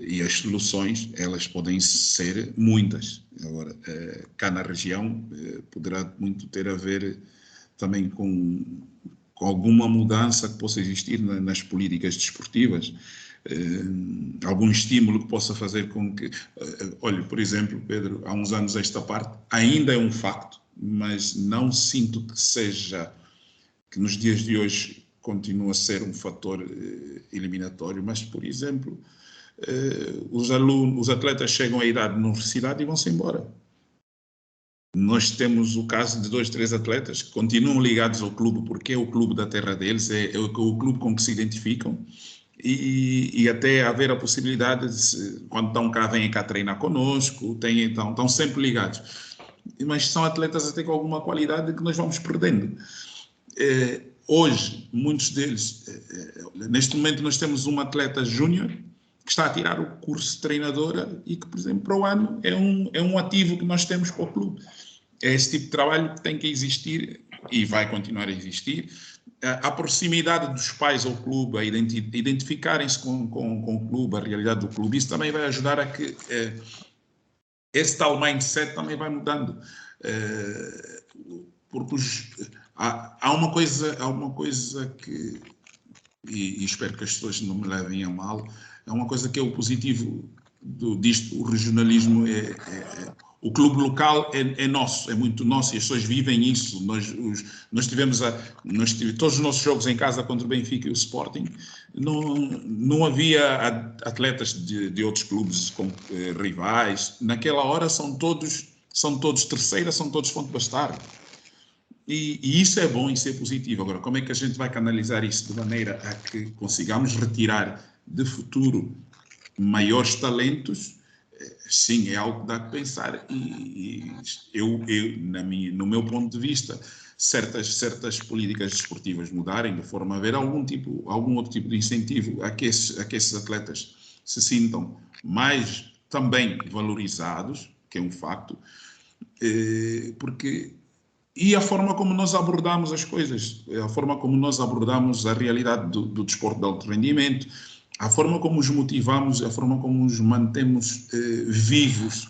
e as soluções, elas podem ser muitas. Agora, cá na região, poderá muito ter a ver também com alguma mudança que possa existir nas políticas desportivas, algum estímulo que possa fazer com que... olha, por exemplo, Pedro, há uns anos esta parte ainda é um facto, mas não sinto que nos dias de hoje continua a ser um fator eliminatório, mas, por exemplo, os atletas chegam à idade de universidade e vão-se embora. Nós temos o caso de 2, 3 atletas que continuam ligados ao clube, porque é o clube da terra deles, é o clube com que se identificam, e até haver a possibilidade de, quando estão cá, vêm cá treinar connosco, estão sempre ligados. Mas são atletas até com alguma qualidade que nós vamos perdendo. Hoje, muitos deles, neste momento nós temos uma atleta júnior que está a tirar o curso de treinadora e que, por exemplo, para o ano é um ativo que nós temos para o clube. É esse tipo de trabalho que tem que existir e vai continuar a existir. a proximidade dos pais ao clube, a identificarem-se com o clube, a realidade do clube, isso também vai ajudar a que esse tal mindset também vai mudando. Porque há uma coisa que, e espero que as pessoas não me levem a mal, é uma coisa que é o positivo disto, o regionalismo o clube local é nosso, é muito nosso, e as pessoas vivem isso. Nós tivemos todos os nossos jogos em casa contra o Benfica e o Sporting, não havia atletas de outros clubes como rivais. Naquela hora são todos terceira, são todos Fonte Bastardo. E isso é bom, isso é positivo. Agora, como é que a gente vai canalizar isso de maneira a que consigamos retirar de futuro maiores talentos? Sim, é algo que dá que pensar, e no meu ponto de vista, certas políticas desportivas mudarem de forma a haver algum outro tipo de incentivo a que esses atletas se sintam mais também valorizados, que é um facto, e a forma como nós abordamos as coisas, a forma como nós abordamos a realidade do desporto de alto rendimento, a forma como os motivamos, a forma como os mantemos vivos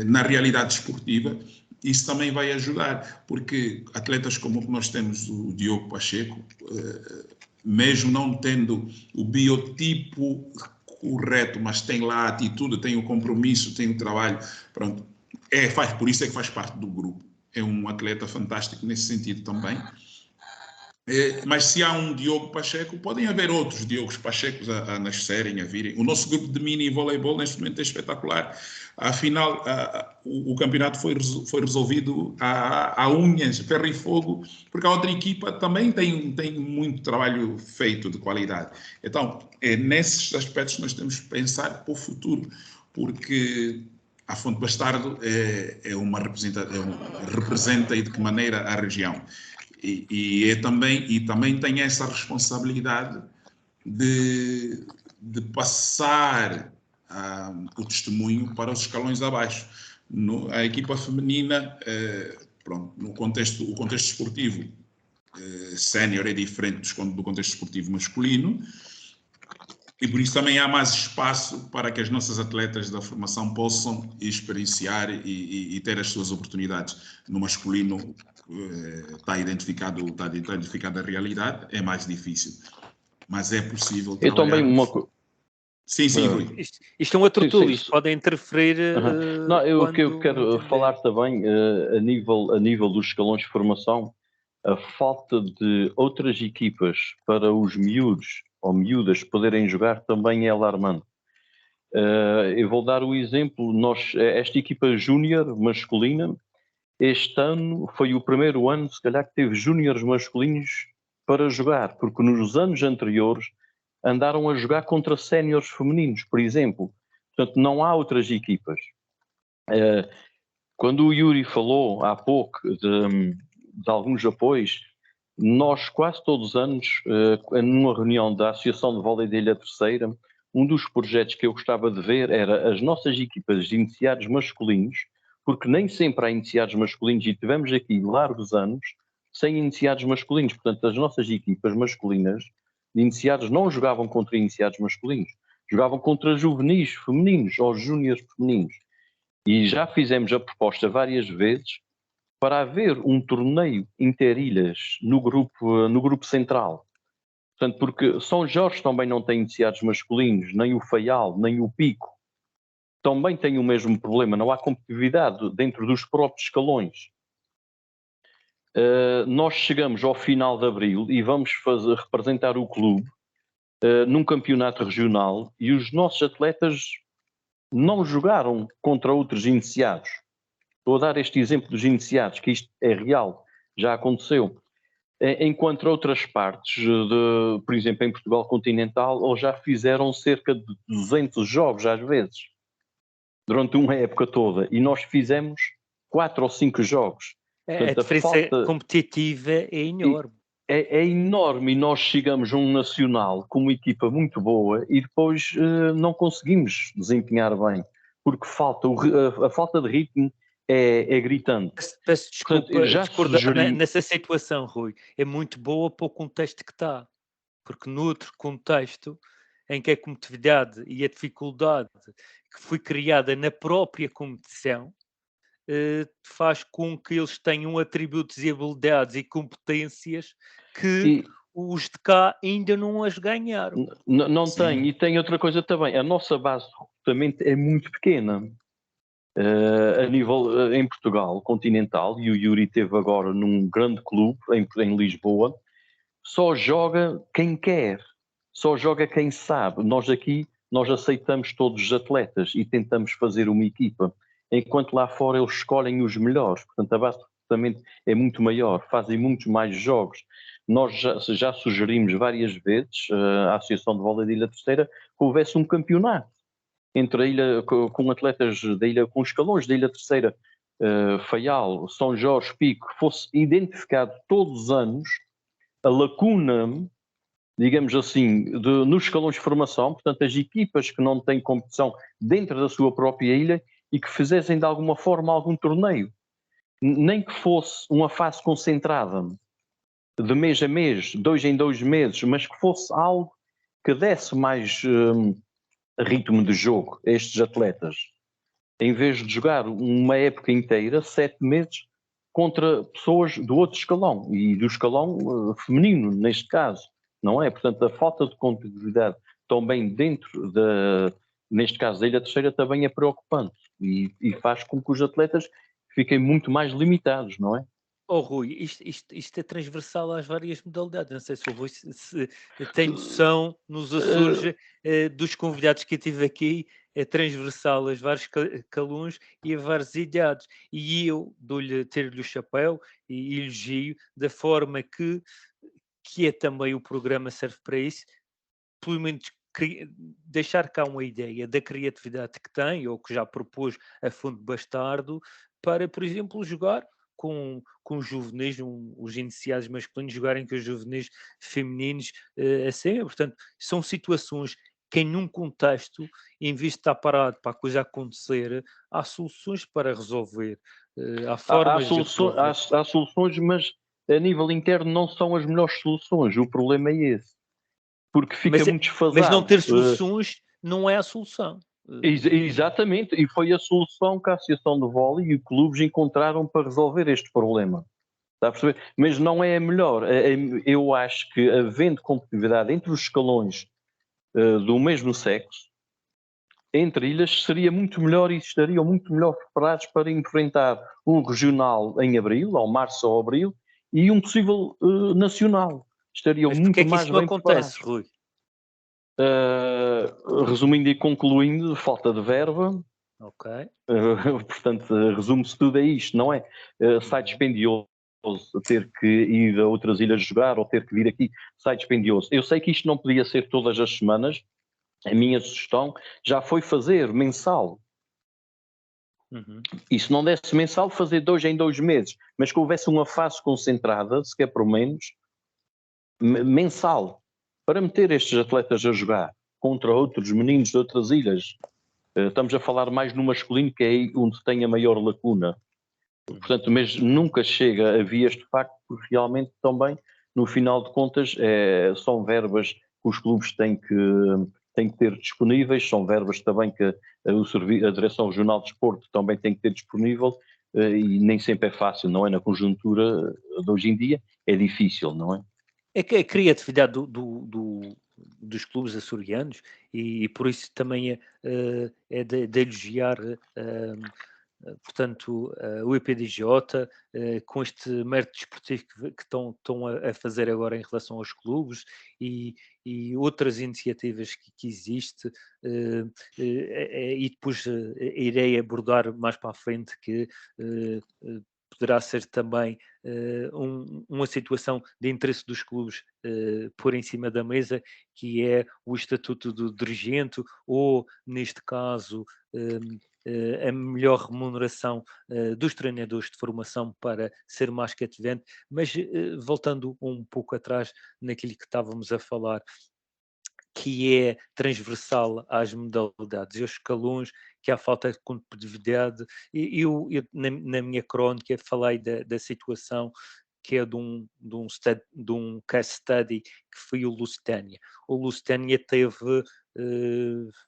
na realidade desportiva, isso também vai ajudar, porque atletas como o que nós temos, o Diogo Pacheco, mesmo não tendo o biotipo correto, mas tem lá a atitude, tem o compromisso, tem o trabalho, pronto, por isso é que faz parte do grupo. É um atleta fantástico nesse sentido também. Mas se há um Diogo Pacheco, podem haver outros Diogos Pachecos a nascerem, a virem. O nosso grupo de mini voleibol neste momento é espetacular. Afinal, o campeonato foi resolvido a unhas, ferro e fogo, porque a outra equipa também tem muito trabalho feito de qualidade. Então, nesses aspectos nós temos que pensar para o futuro, porque a Fonte Bastardo representa de que maneira a região. E também tem essa responsabilidade de passar o testemunho para os escalões abaixo. A equipa feminina, o contexto esportivo sénior é diferente do contexto esportivo masculino, e por isso também há mais espaço para que as nossas atletas da formação possam experienciar e ter as suas oportunidades. No masculino está identificada a realidade, é mais difícil, mas é possível trabalhar. Eu também Sim, Rui. Isto é um outro tool, isto pode interferir. O que eu quero falar também, a nível dos escalões de formação, a falta de outras equipas para os miúdos ou miúdas poderem jogar também é alarmante. Eu vou dar o exemplo, esta equipa júnior masculina, este ano foi o primeiro ano, se calhar, que teve júniores masculinos para jogar, porque nos anos anteriores andaram a jogar contra séniores femininos, por exemplo. Portanto, não há outras equipas. Quando o Yuri falou há pouco de alguns apoios, nós quase todos os anos, numa reunião da Associação de Vôlei da Ilha Terceira, um dos projetos que eu gostava de ver era as nossas equipas de iniciados masculinos, porque nem sempre há iniciados masculinos, e tivemos aqui largos anos sem iniciados masculinos. Portanto, as nossas equipas masculinas de iniciados não jogavam contra iniciados masculinos, jogavam contra juvenis femininos ou júniores femininos. E já fizemos a proposta várias vezes para haver um torneio interilhas no grupo central. Portanto, porque São Jorge também não tem iniciados masculinos, nem o Faial, nem o Pico. Também tem o mesmo problema, não há competitividade dentro dos próprios escalões. Nós chegamos ao final de abril e vamos representar o clube num campeonato regional, e os nossos atletas não jogaram contra outros iniciados. Estou a dar este exemplo dos iniciados, que isto é real, já aconteceu. Enquanto outras partes, por exemplo, em Portugal continental, ou já fizeram cerca de 200 jogos às vezes, durante uma época toda, e nós fizemos 4 ou 5 jogos. Portanto, a diferença competitiva é enorme. É enorme, e nós chegamos a um nacional com uma equipa muito boa e depois não conseguimos desempenhar bem, porque a falta de ritmo é gritante. Peço Portanto, desculpa já discordar sugeri, nessa situação, Rui. É muito boa para o contexto que está. Porque noutro contexto, em que a competitividade e a dificuldade que foi criada na própria competição, faz com que eles tenham atributos e habilidades e competências que e os de cá ainda não as ganharam. não Sim. tem, e tem outra coisa também, a nossa base de recrutamento é muito pequena. A nível em Portugal continental, e o Yuri teve agora num grande clube em Lisboa, só joga quem quer, só joga quem sabe. Nós aqui, nós aceitamos todos os atletas e tentamos fazer uma equipa, enquanto lá fora eles escolhem os melhores. Portanto, a base de recrutamento é muito maior, fazem muitos mais jogos. Nós já sugerimos várias vezes à Associação de Vôlei da Ilha Terceira que houvesse um campeonato entre a ilha, com atletas da ilha, com escalões da Ilha Terceira, Faial, São Jorge, Pico, que fosse identificado todos os anos a lacuna, digamos assim, nos escalões de formação, portanto, as equipas que não têm competição dentro da sua própria ilha e que fizessem de alguma forma algum torneio. Nem que fosse uma fase concentrada, de mês a mês, 2 em 2 meses, mas que fosse algo que desse mais ritmo de jogo a estes atletas. Em vez de jogar uma época inteira, 7 meses, contra pessoas do outro escalão, e do escalão feminino, neste caso, não é? Portanto, a falta de competitividade também dentro neste caso, da Ilha Terceira também é preocupante e faz com que os atletas fiquem muito mais limitados, não é? Oh, Rui, isto é transversal às várias modalidades. Não sei se o Rui se tem noção nos Açores dos convidados que eu tive aqui, é transversal a vários calões e a vários idades. E eu tiro-lhe o chapéu e elogio da forma que é também o programa serve para isso, pelo menos deixar cá uma ideia da criatividade que tem, ou que já propôs a Fundo Bastardo, para, por exemplo, jogar com os juvenis, os iniciados masculinos jogarem com os juvenis femininos, assim. Portanto, são situações que em um contexto, em vez de estar parado para a coisa acontecer, há soluções para resolver, há Há formas de soluções, resolver. há soluções, mas a nível interno não são as melhores soluções. O problema é esse. Porque fica Mas, muito mas não desfasado. ter soluções não é a solução. Exatamente, e foi a solução que a Associação de Vôlei e os clubes encontraram para resolver este problema. Está a perceber? Mas não é a melhor. Eu acho que, havendo competitividade entre os escalões do mesmo sexo, entre ilhas, seria muito melhor e estariam muito melhor preparados para enfrentar um regional em abril, ou março ou abril, e um possível nacional. Estariam Mas porquê é muito que mais isso não bem acontece, preparados. Rui? Resumindo e concluindo, falta de verba. Ok. Portanto, resume-se tudo a isto, não é? Sai dispendioso ter que ir a outras ilhas jogar ou ter que vir aqui, sai dispendioso. Eu sei que isto não podia ser todas as semanas. A minha sugestão já foi fazer mensal. Uhum. E se não desse mensal, fazer 2 em 2 meses, mas que houvesse uma fase concentrada, sequer por menos, mensal, para meter estes atletas a jogar contra outros meninos de outras ilhas. Estamos a falar mais no masculino, que é aí onde tem a maior lacuna. Portanto, mas nunca chega a vias de facto, porque realmente também, no final de contas, são verbas que os clubes têm que ter disponíveis, são verbas também que a Direção Regional de Desporto também tem que ter disponível, e nem sempre é fácil, não é? Na conjuntura de hoje em dia é difícil, não é? É que a criatividade dos clubes açorianos, e por isso também é de elogiar, portanto, o EPDJ, com este mérito desportivo que estão a fazer agora em relação aos clubes e outras iniciativas que existe, e depois irei abordar mais para a frente que poderá ser também uma situação de interesse dos clubes pôr em cima da mesa, que é o estatuto do dirigente, ou, neste caso, a melhor remuneração dos treinadores de formação para ser mais cativante. Mas voltando um pouco atrás naquilo que estávamos a falar, que é transversal às modalidades e aos escalões, que há falta de competitividade. Eu na minha crónica falei da situação que é de um case study que foi o Lusitânia. O Lusitânia teve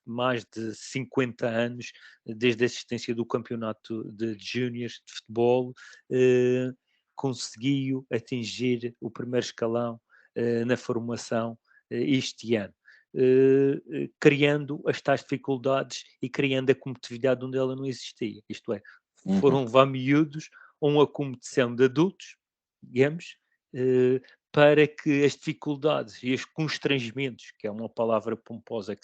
mais de 50 anos desde a existência do campeonato de júniores de futebol, conseguiu atingir o primeiro escalão na formação este ano. Criando as tais dificuldades e criando a competitividade onde ela não existia. Isto é, foram levar miúdos a uma competição de adultos, digamos, para que as dificuldades e os constrangimentos, que é uma palavra pomposa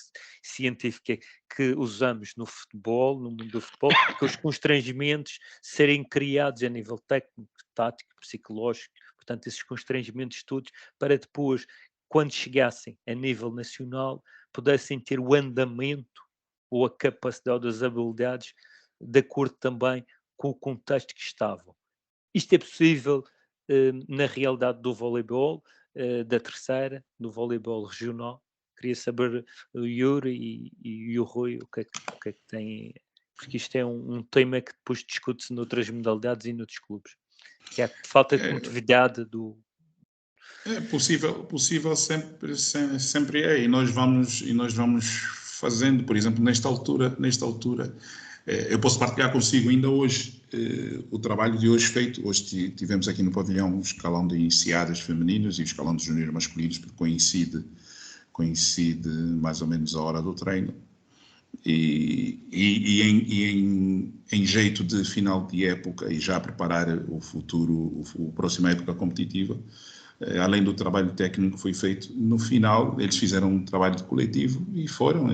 científica que usamos no futebol, no mundo do futebol, que os constrangimentos serem criados a nível técnico, tático, psicológico, portanto, esses constrangimentos todos, para depois, quando chegassem a nível nacional, pudessem ter o andamento ou a capacidade das habilidades de acordo também com o contexto que estavam. Isto é possível na realidade do voleibol, da terceira, do voleibol regional. Queria saber o Yuri e o Rui o que é que têm, porque isto é um tema que depois discute-se noutras modalidades e noutros clubes, que é a falta de competitividade do... É possível sempre é, e nós vamos fazendo, por exemplo, nesta altura, eu posso partilhar consigo ainda hoje o trabalho de hoje feito. Hoje tivemos aqui no pavilhão o escalão de iniciadas femininos e o escalão de júnior masculinos, porque coincide mais ou menos a hora do treino. E em jeito de final de época e já preparar o futuro, a próxima época competitiva, além do trabalho técnico que foi feito, no final eles fizeram um trabalho de coletivo e foram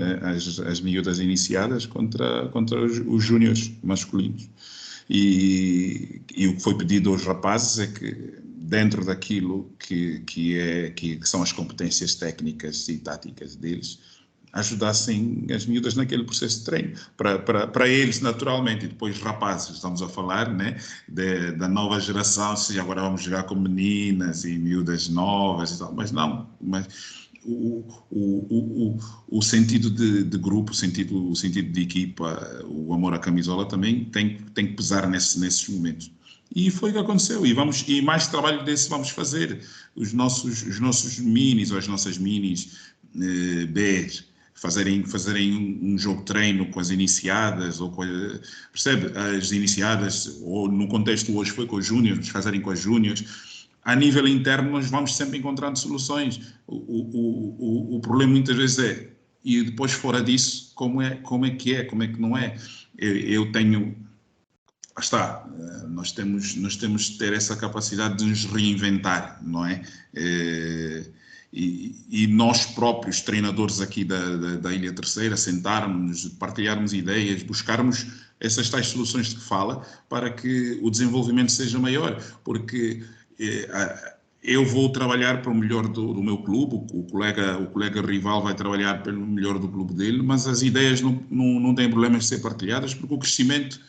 as miúdas iniciadas contra os júniores masculinos. E o que foi pedido aos rapazes é que, dentro daquilo que são as competências técnicas e táticas deles, ajudassem as miúdas naquele processo de treino, para eles naturalmente. E depois rapazes, estamos a falar, né, da nova geração, se agora vamos jogar com meninas e miúdas novas e tal, mas não, o sentido de grupo, o sentido de equipa, o amor à camisola também tem que pesar nesses momentos. E foi o que aconteceu, e mais trabalho desse vamos fazer. Os nossos minis ou as nossas minis Bs fazerem um jogo de treino com as iniciadas, ou percebe? As iniciadas, ou no contexto hoje foi com os júniores, fazerem com as júniores. A nível interno nós vamos sempre encontrando soluções. O problema muitas vezes é, e depois fora disso, como é que não é? Eu tenho... Está, nós temos de ter essa capacidade de nos reinventar, não é? E nós próprios, treinadores aqui da Ilha Terceira, sentarmos, partilharmos ideias, buscarmos essas tais soluções de que fala, para que o desenvolvimento seja maior, porque eu vou trabalhar para o melhor do meu clube, o colega rival vai trabalhar pelo melhor do clube dele, mas as ideias não têm problemas de ser partilhadas, porque o crescimento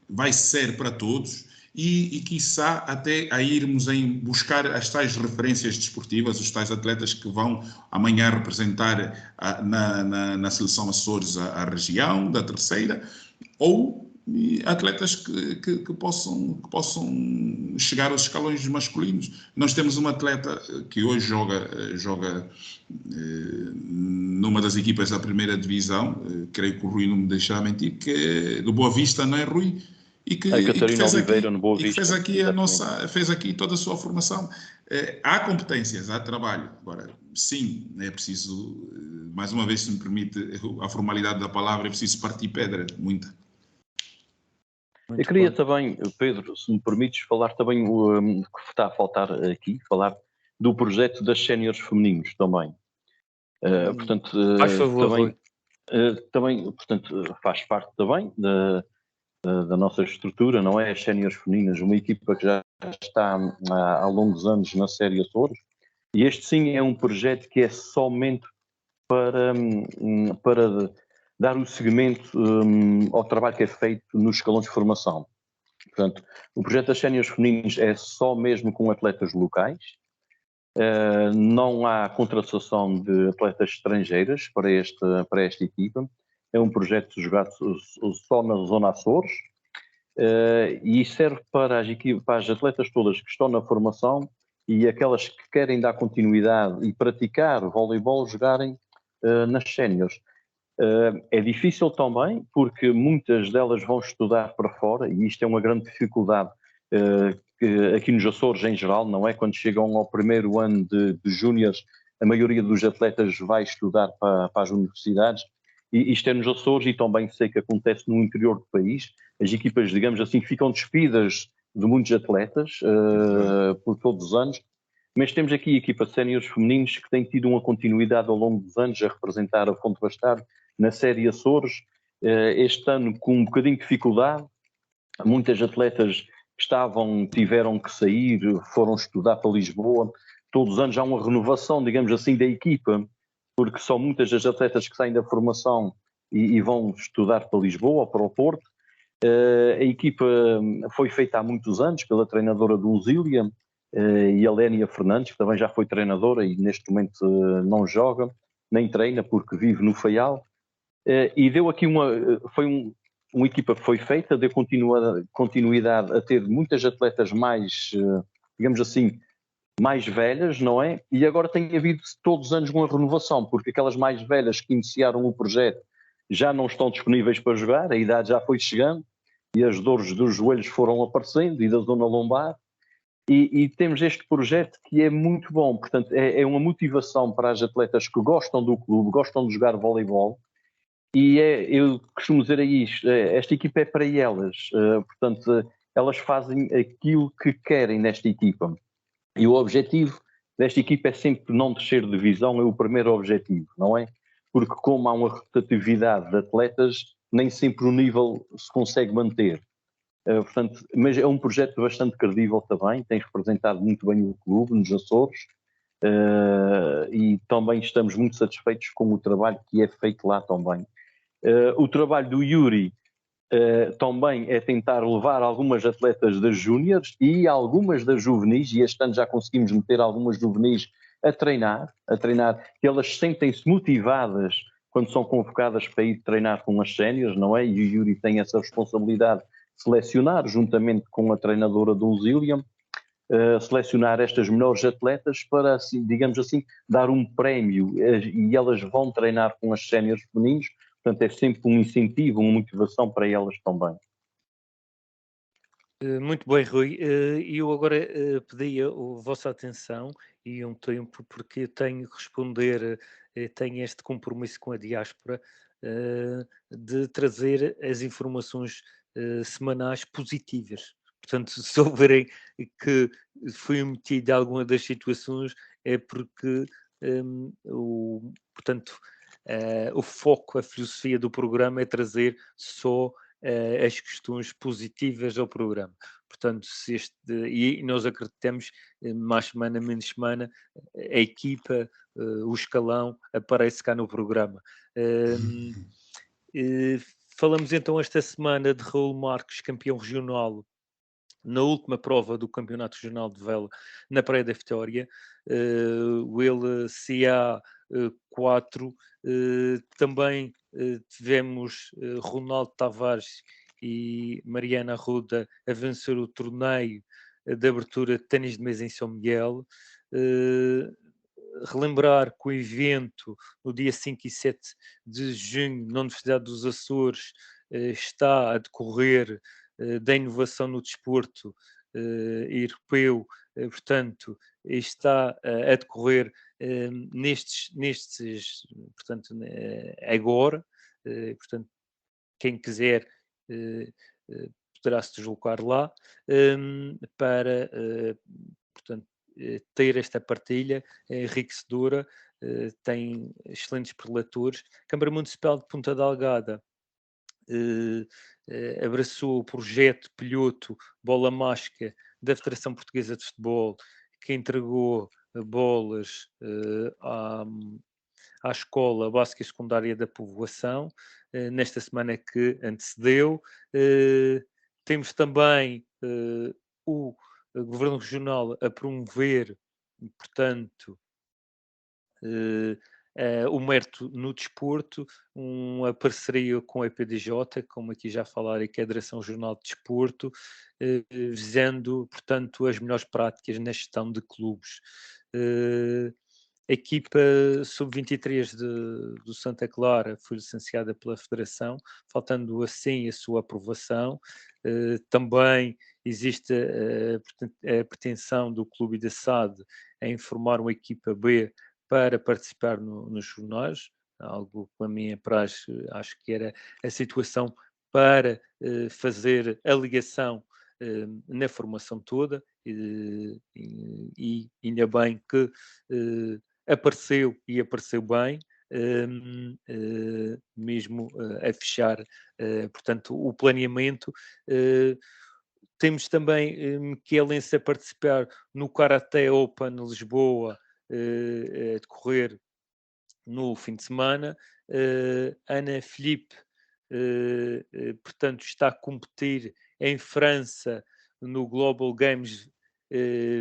vai ser para todos. E quiçá até a irmos em buscar as tais referências desportivas, os tais atletas que vão amanhã representar na seleção Açores a região da terceira, ou atletas que possam chegar aos escalões masculinos. Nós temos uma atleta que hoje joga numa das equipas da primeira divisão, creio que o Rui não me deixará mentir, que é do Boa Vista, não é, Rui? E que fez aqui toda a sua formação. Há competências, há trabalho. Agora, sim, é preciso, mais uma vez, se me permite a formalidade da palavra, é preciso partir pedra, muita. Eu queria também, Pedro, se me permites, falar também, que está a faltar aqui, falar do projeto das séniores femininos também. Portanto, faz favor, também, portanto, faz parte também da nossa estrutura, não é? As séniores femininas, uma equipa que já está há longos anos na série Açores, e este sim é um projeto que é somente para dar o seguimento ao trabalho que é feito nos escalões de formação. Portanto, o projeto das séniores femininas é só mesmo com atletas locais, Não há contratação de atletas estrangeiras para esta equipa. É um projeto jogado só na zona Açores, e serve para as atletas todas que estão na formação e aquelas que querem dar continuidade e praticar voleibol jogarem nas séniores. É difícil também porque muitas delas vão estudar para fora e isto é uma grande dificuldade que aqui nos Açores em geral, não é? Quando chegam ao primeiro ano de júniores, a maioria dos atletas vai estudar para as universidades. E isto é nos Açores e também sei que acontece no interior do país. As equipas, digamos assim, ficam despidas de muitos atletas por todos os anos, mas temos aqui a equipa de séniores femininos que tem tido uma continuidade ao longo dos anos a representar a Fonte Bastardo na série Açores. Este ano com um bocadinho de dificuldade, muitas atletas que tiveram que sair, foram estudar para Lisboa. Todos os anos há uma renovação, digamos assim, da equipa, porque são muitas as atletas que saem da formação e vão estudar para Lisboa ou para o Porto. A equipa foi feita há muitos anos pela treinadora do Lusília, e a Lénia Fernandes, que também já foi treinadora e neste momento não joga, nem treina porque vive no Faial. E deu aqui uma equipa que foi feita, deu continuidade a ter muitas atletas mais, digamos assim, mais velhas, não é? E agora tem havido todos os anos uma renovação, porque aquelas mais velhas que iniciaram o projeto já não estão disponíveis para jogar, a idade já foi chegando e as dores dos joelhos foram aparecendo e da zona lombar. E temos este projeto que é muito bom, portanto é uma motivação para as atletas que gostam do clube, gostam de jogar voleibol. E eu costumo dizer isto, esta equipa é para elas, portanto elas fazem aquilo que querem nesta equipa. E o objetivo desta equipa é sempre não descer de divisão, é o primeiro objetivo, não é? Porque como há uma rotatividade de atletas, nem sempre o nível se consegue manter. Portanto, mas é um projeto bastante credível também, tem representado muito bem o clube nos Açores, e também estamos muito satisfeitos com o trabalho que é feito lá também. O trabalho do Yuri também é tentar levar algumas atletas das júniores e algumas das juvenis, e este ano já conseguimos meter algumas juvenis a treinar, que elas sentem-se motivadas quando são convocadas para ir treinar com as séniores, não é? E o Yuri tem essa responsabilidade de selecionar, juntamente com a treinadora do Lusília, selecionar estas melhores atletas para, assim, digamos assim, dar um prémio, e elas vão treinar com as séniores femininos. Portanto, é sempre um incentivo, uma motivação para elas também. Muito bem, Rui. E eu agora pedia a vossa atenção e um tempo, porque eu tenho que responder, tenho este compromisso com a diáspora de trazer as informações semanais positivas. Portanto, se souberem que fui omitido alguma das situações, é porque portanto, o foco, a filosofia do programa é trazer só as questões positivas ao programa. Portanto, e nós acreditamos, mais semana, menos semana, a equipa, o escalão, aparece cá no programa. Falamos então esta semana de Raul Marques, campeão regional, na última prova do Campeonato Regional de Vela, na Praia da Vitória, o LCA 4, também tivemos Ronaldo Tavares e Mariana Arruda a vencer o torneio de abertura de ténis de mesa em São Miguel. Relembrar que o evento, no dia 5 e 7 de junho, na Universidade dos Açores, está a decorrer da inovação no desporto europeu, portanto, está a decorrer portanto, agora, portanto, quem quiser poderá se deslocar lá para, portanto, ter esta partilha enriquecedora, tem excelentes preletores. A Câmara Municipal de Ponta Delgada abraçou o projeto piloto Bola Mágica da Federação Portuguesa de Futebol, que entregou bolas à Escola Básica e Secundária da Povoação, nesta semana que antecedeu. Temos também o Governo Regional a promover portanto, o mérito no desporto, uma parceria com a EPDJ, como aqui já falaram, que é a Direção Jornal de Desporto, visando, portanto, as melhores práticas na gestão de clubes. A equipa sub-23 do Santa Clara foi licenciada pela Federação, faltando assim a sua aprovação. Também existe a pretensão do clube da SAD em formar uma equipa B para participar nos jornais, algo que a minha praxe acho que era a situação para fazer a ligação na formação toda, e ainda bem que apareceu e apareceu bem, mesmo a fechar, portanto, o planeamento. Temos também Miquelense a participar no Karaté Open Lisboa, a decorrer no fim de semana. Ana Filipe, portanto, está a competir em França no Global Games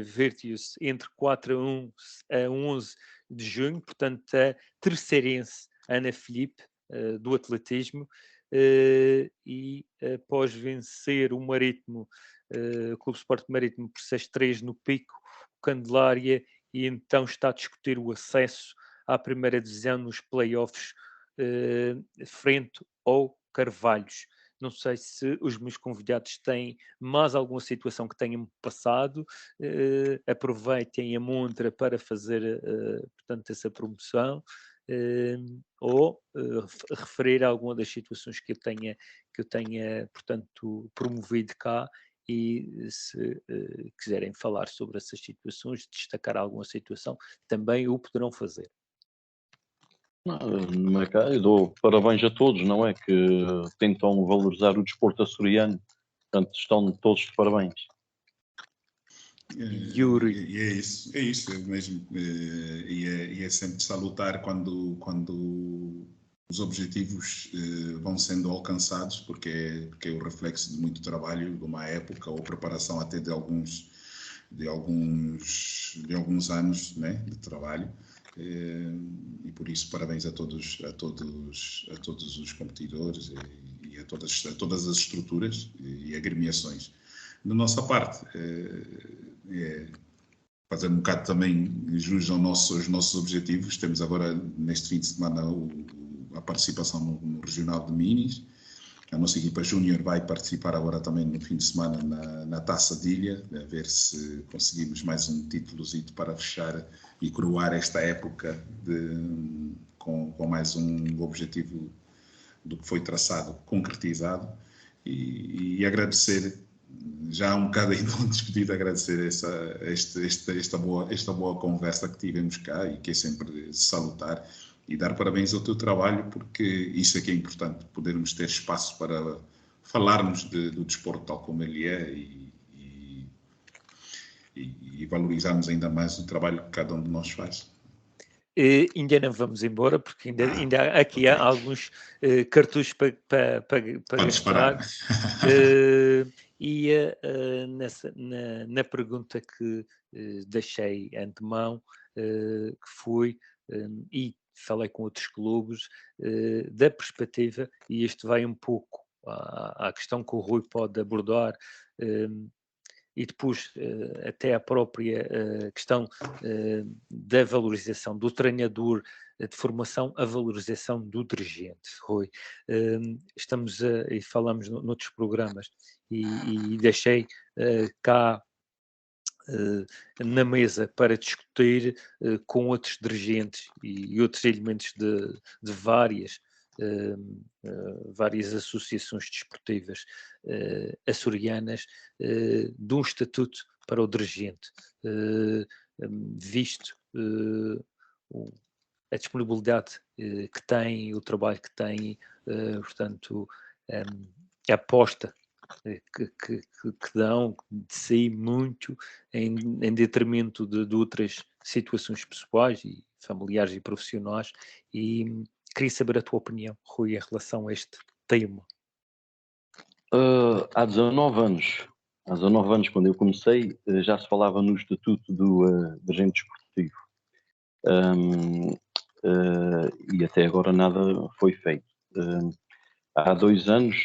Virtuous entre 4 a 11 de junho, portanto, a terceirense Ana Filipe, do atletismo, e após vencer o Marítimo, o Clube Sport Marítimo por 6-3 no Pico, o Candelária, e então está a discutir o acesso à primeira divisão nos playoffs frente ao Carvalhos. Não sei se os meus convidados têm mais alguma situação que tenham passado. Aproveitem a montra para fazer, portanto, essa promoção, ou referir a alguma das situações que eu tenha, portanto, promovido cá. E se quiserem falar sobre essas situações, destacar alguma situação, também o poderão fazer. Eu dou parabéns a todos, não é? Que tentam valorizar o desporto açoriano. Portanto, estão todos de parabéns. Yuri. E é isso é mesmo. E é sempre salutar quando os objetivos vão sendo alcançados, porque é o reflexo de muito trabalho, de uma época, ou preparação até de alguns anos, né, de trabalho. E por isso parabéns a todos os competidores e a todas as estruturas e agremiações. Da nossa parte, fazer um bocado também jus aos nossos objetivos. Temos agora, neste fim de semana, a participação no Regional de Minis. A nossa equipa júnior vai participar agora também no fim de semana na Taça de Ilha, a ver se conseguimos mais um títulozito para fechar e coroar esta época com mais um objetivo do que foi traçado, concretizado, e agradecer, já um bocado ainda discutido, agradecer esta boa conversa que tivemos cá e que é sempre salutar, e dar parabéns ao teu trabalho, porque isso é que é importante, podermos ter espaço para falarmos do desporto tal como ele é e valorizarmos ainda mais o trabalho que cada um de nós faz. Ainda não vamos embora, porque ainda aqui há alguns cartuchos para gastar. E na pergunta que deixei antemão, que foi, e falei com outros clubes, da perspectiva, e isto vai um pouco à questão que o Rui pode abordar, e depois até a própria questão da valorização do treinador de formação, a valorização do dirigente, Rui. Estamos e falamos noutros programas, e deixei cá na mesa para discutir com outros dirigentes e outros elementos de várias associações desportivas açorianas, de um estatuto para o dirigente, visto a disponibilidade que tem, o trabalho que tem, portanto, a aposta que dão de si muito em detrimento de outras situações pessoais e familiares e profissionais, e queria saber a tua opinião, Rui, em relação a este tema. Há 19 anos há 19 anos, quando eu comecei, já se falava no Estatuto do Dirigente Desportivo. E até agora nada foi feito. Há 2 anos,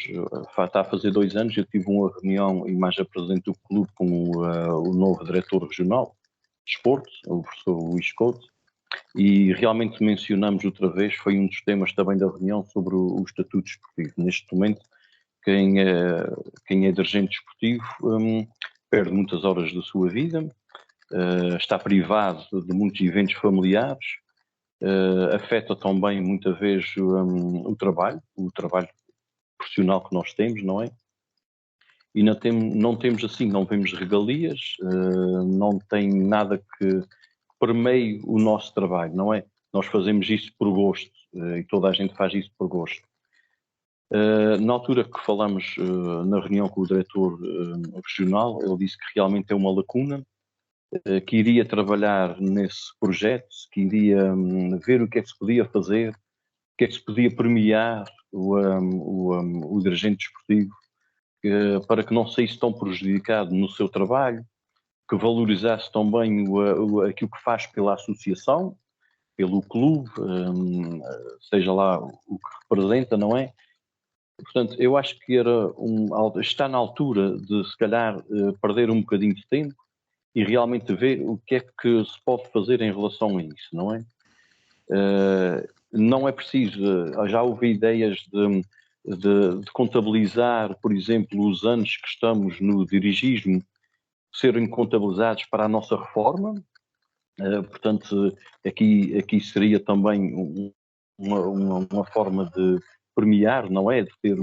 está a fazer 2 anos, eu tive uma reunião e mais apresentei o clube com o novo diretor regional de desporto, o professor Luís Couto, e realmente mencionamos outra vez, foi um dos temas também da reunião sobre o Estatuto Desportivo. Neste momento, quem é dirigente desportivo perde muitas horas da sua vida, está privado de muitos eventos familiares, afeta também muitas vezes o trabalho profissional que nós temos, não é? E não temos assim, não temos regalias, não tem nada que permeie o nosso trabalho, não é? Nós fazemos isso por gosto, e toda a gente faz isso por gosto. Na altura que falamos na reunião com o diretor regional, ele disse que realmente é uma lacuna, que iria trabalhar nesse projeto, que iria ver o que é que se podia fazer, o que é que se podia premiar o dirigente desportivo, para que não saísse tão prejudicado no seu trabalho, que valorizasse também aquilo que faz pela associação, pelo clube, seja lá o que representa, não é? Portanto, eu acho que está na altura de, se calhar, perder um bocadinho de tempo e realmente ver o que é que se pode fazer em relação a isso, não é? Não é preciso, já houve ideias de contabilizar, por exemplo, os anos que estamos no dirigismo, serem contabilizados para a nossa reforma. Portanto, aqui seria também uma forma de premiar, não é? De ter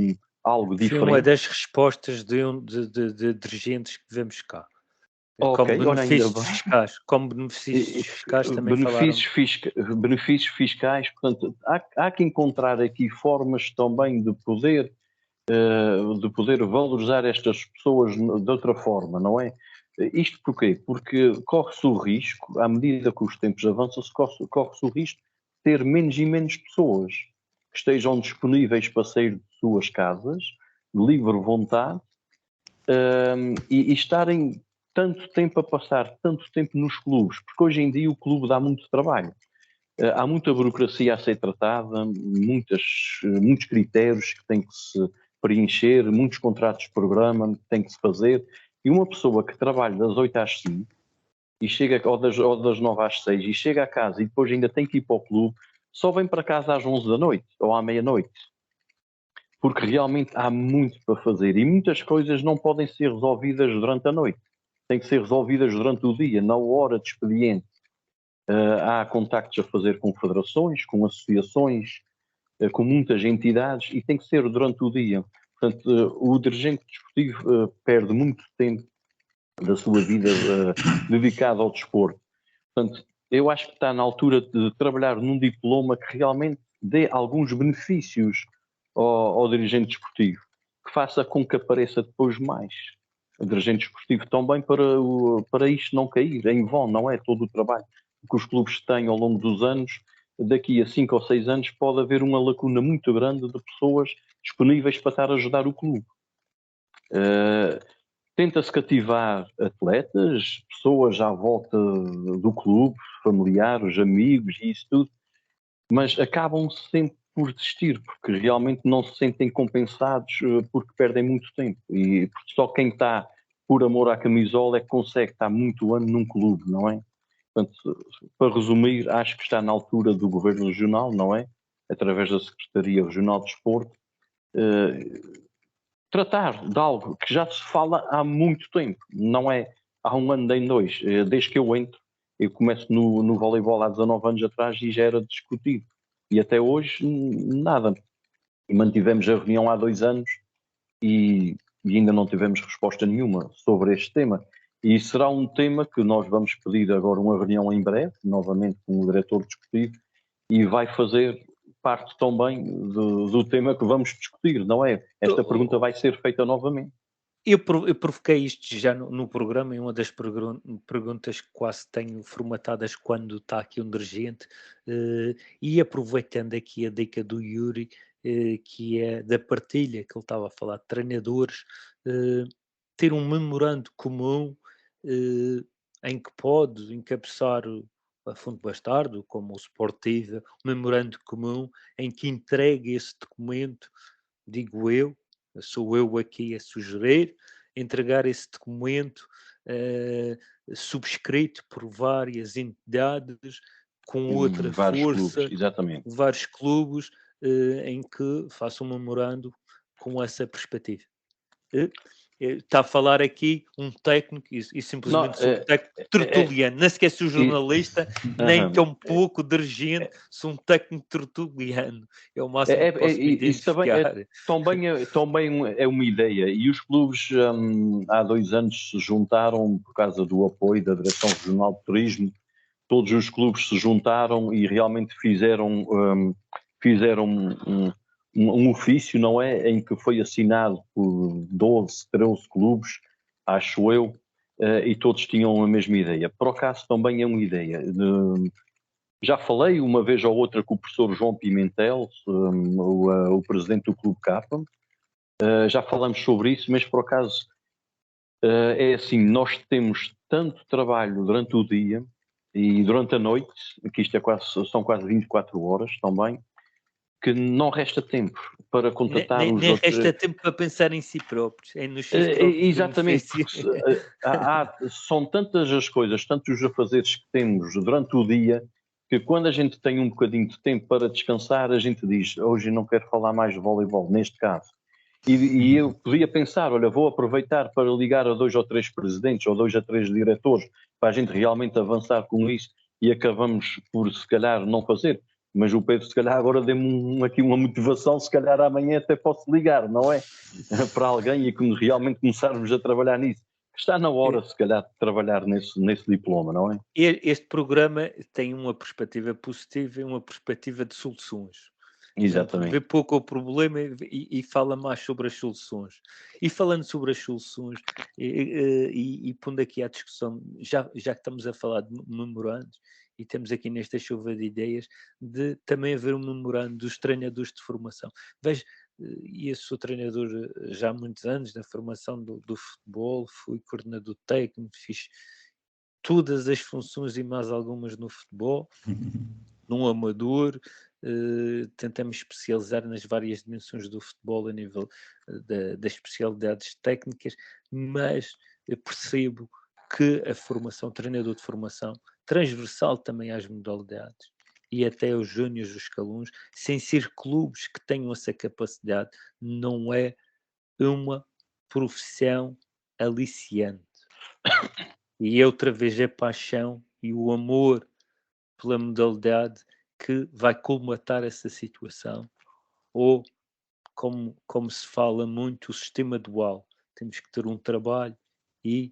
algo Foi diferente. uma das respostas de dirigentes que vemos cá. Ok, olha, ainda bem. Como benefícios fiscais também falaram. Benefícios fiscais, portanto, há que encontrar aqui formas também de poder valorizar estas pessoas de outra forma, não é? Isto porquê? Porque corre-se o risco, à medida que os tempos avançam, corre-se o risco de ter menos e menos pessoas que estejam disponíveis para sair de suas casas, de livre vontade, e estarem tanto tempo a passar, tanto tempo nos clubes, porque hoje em dia o clube dá muito trabalho. Há muita burocracia a ser tratada, muitos critérios que têm que se preencher, muitos contratos de programa que têm que se fazer, e uma pessoa que trabalha das 8 às 5 e chega, ou das 9 às 6 e chega a casa e depois ainda tem que ir para o clube, só vem para casa às 11 da noite ou à meia-noite, porque realmente há muito para fazer e muitas coisas não podem ser resolvidas durante a noite, têm que ser resolvidas durante o dia, na hora de expediente. Há contactos a fazer com federações, com associações, com muitas entidades e tem que ser durante o dia. Portanto, o dirigente desportivo perde muito tempo da sua vida dedicado ao desporto. Portanto, eu acho que está na altura de trabalhar num diploma que realmente dê alguns benefícios ao dirigente desportivo, que faça com que apareça depois mais. O dirigente desportivo também para isto não cair em vão, não é todo o trabalho que os clubes têm ao longo dos anos. Daqui a 5 ou 6 anos pode haver uma lacuna muito grande de pessoas disponíveis para estar a ajudar o clube. Tenta-se cativar atletas, pessoas à volta do clube, familiares, amigos e isso tudo, mas acabam sempre por desistir, porque realmente não se sentem compensados porque perdem muito tempo. E porque só quem está por amor à camisola é que consegue estar muito ano num clube, não é? Portanto, para resumir, acho que está na altura do Governo Regional, não é? Através da Secretaria Regional de Desporto, tratar de algo que já se fala há muito tempo, não é há um ano nem dois, desde que eu entro, eu começo no voleibol há 19 anos atrás e já era discutido. E até hoje, nada. E mantivemos a reunião há 2 anos e ainda não tivemos resposta nenhuma sobre este tema. E será um tema que nós vamos pedir agora uma reunião em breve, novamente com o diretor desportivo, e vai fazer parte também do tema que vamos discutir, não é? Esta pergunta vai ser feita novamente. Eu provoquei isto já no programa, em uma das perguntas que quase tenho formatadas quando está aqui um dirigente, e aproveitando aqui a dica do Yuri, que é da partilha, que ele estava a falar de treinadores, ter um memorando comum em que pode encabeçar a Fundo Bastardo, como o Sportiva, um memorando comum em que entregue esse documento, digo eu, sou eu aqui a sugerir, entregar esse documento subscrito por várias entidades, com outra vários força, clubes, exatamente. vários clubes, em que façam um memorando com essa perspectiva. Está a falar aqui um técnico e simplesmente sou um técnico tertuliano, nem sequer sou jornalista, nem tão pouco dirigente, sou um técnico tertuliano, é o máximo que posso me identificar. Também é uma ideia, e os clubes há 2 anos se juntaram por causa do apoio da Direção Regional de Turismo, todos os clubes se juntaram e realmente fizeram um ofício, não é? Em que foi assinado por 12, 13 clubes, acho eu, e todos tinham a mesma ideia. Por acaso também é uma ideia. Já falei uma vez ou outra com o professor João Pimentel, o presidente do Clube Capa, já falamos sobre isso, mas por acaso é assim, nós temos tanto trabalho durante o dia e durante a noite, que isto são quase 24 horas também, que não resta tempo para contratar os nem outros. resta tempo para pensar em si próprios, nos seus próprios exatamente, benefícios. são tantas as coisas, tantos os afazeres que temos durante o dia, que quando a gente tem um bocadinho de tempo para descansar, a gente diz, hoje não quero falar mais de voleibol, neste caso. E eu podia pensar, olha, vou aproveitar para ligar a 2 ou 3 presidentes ou 2 a 3 diretores para a gente realmente avançar com isso e acabamos por, se calhar, não fazer. Mas o Pedro, se calhar, agora dê-me aqui uma motivação, se calhar amanhã até posso ligar, não é? Para alguém e realmente começarmos a trabalhar nisso. Está na hora, se calhar, de trabalhar nesse diploma, não é? Este programa tem uma perspectiva positiva e uma perspectiva de soluções. Exatamente. Vê pouco o problema e fala mais sobre as soluções. E falando sobre as soluções, e pondo aqui à discussão, já que estamos a falar de memorandos, e temos aqui nesta chuva de ideias, de também haver um memorando dos treinadores de formação. Vejo, e eu sou treinador já há muitos anos na formação do futebol, fui coordenador técnico, fiz todas as funções e mais algumas no futebol, num amador, tentamos especializar nas várias dimensões do futebol a nível das especialidades técnicas, mas eu percebo que a formação, treinador de formação, transversal também às modalidades e até aos júniores, os escalões, sem ser clubes que tenham essa capacidade, não é uma profissão aliciante. E outra vez a paixão e o amor pela modalidade que vai colmatar essa situação, ou como se fala muito, o sistema dual. Temos que ter um trabalho e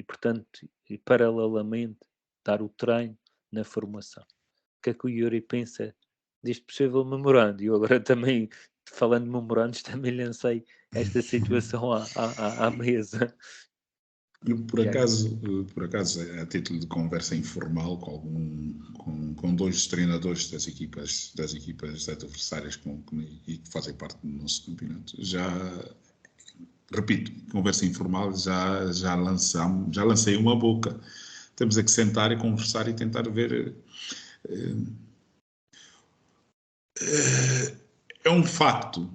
portanto, e paralelamente, dar o treino na formação. O que é que o Yuri pensa deste possível memorando? E eu agora também, falando de memorandos, também lancei esta situação à mesa. Eu, por acaso, a título de conversa informal com 2 treinadores das equipas adversárias e que fazem parte do nosso campeonato, repito, conversa informal, já lancei uma boca. Temos que sentar e conversar e tentar ver. É um facto,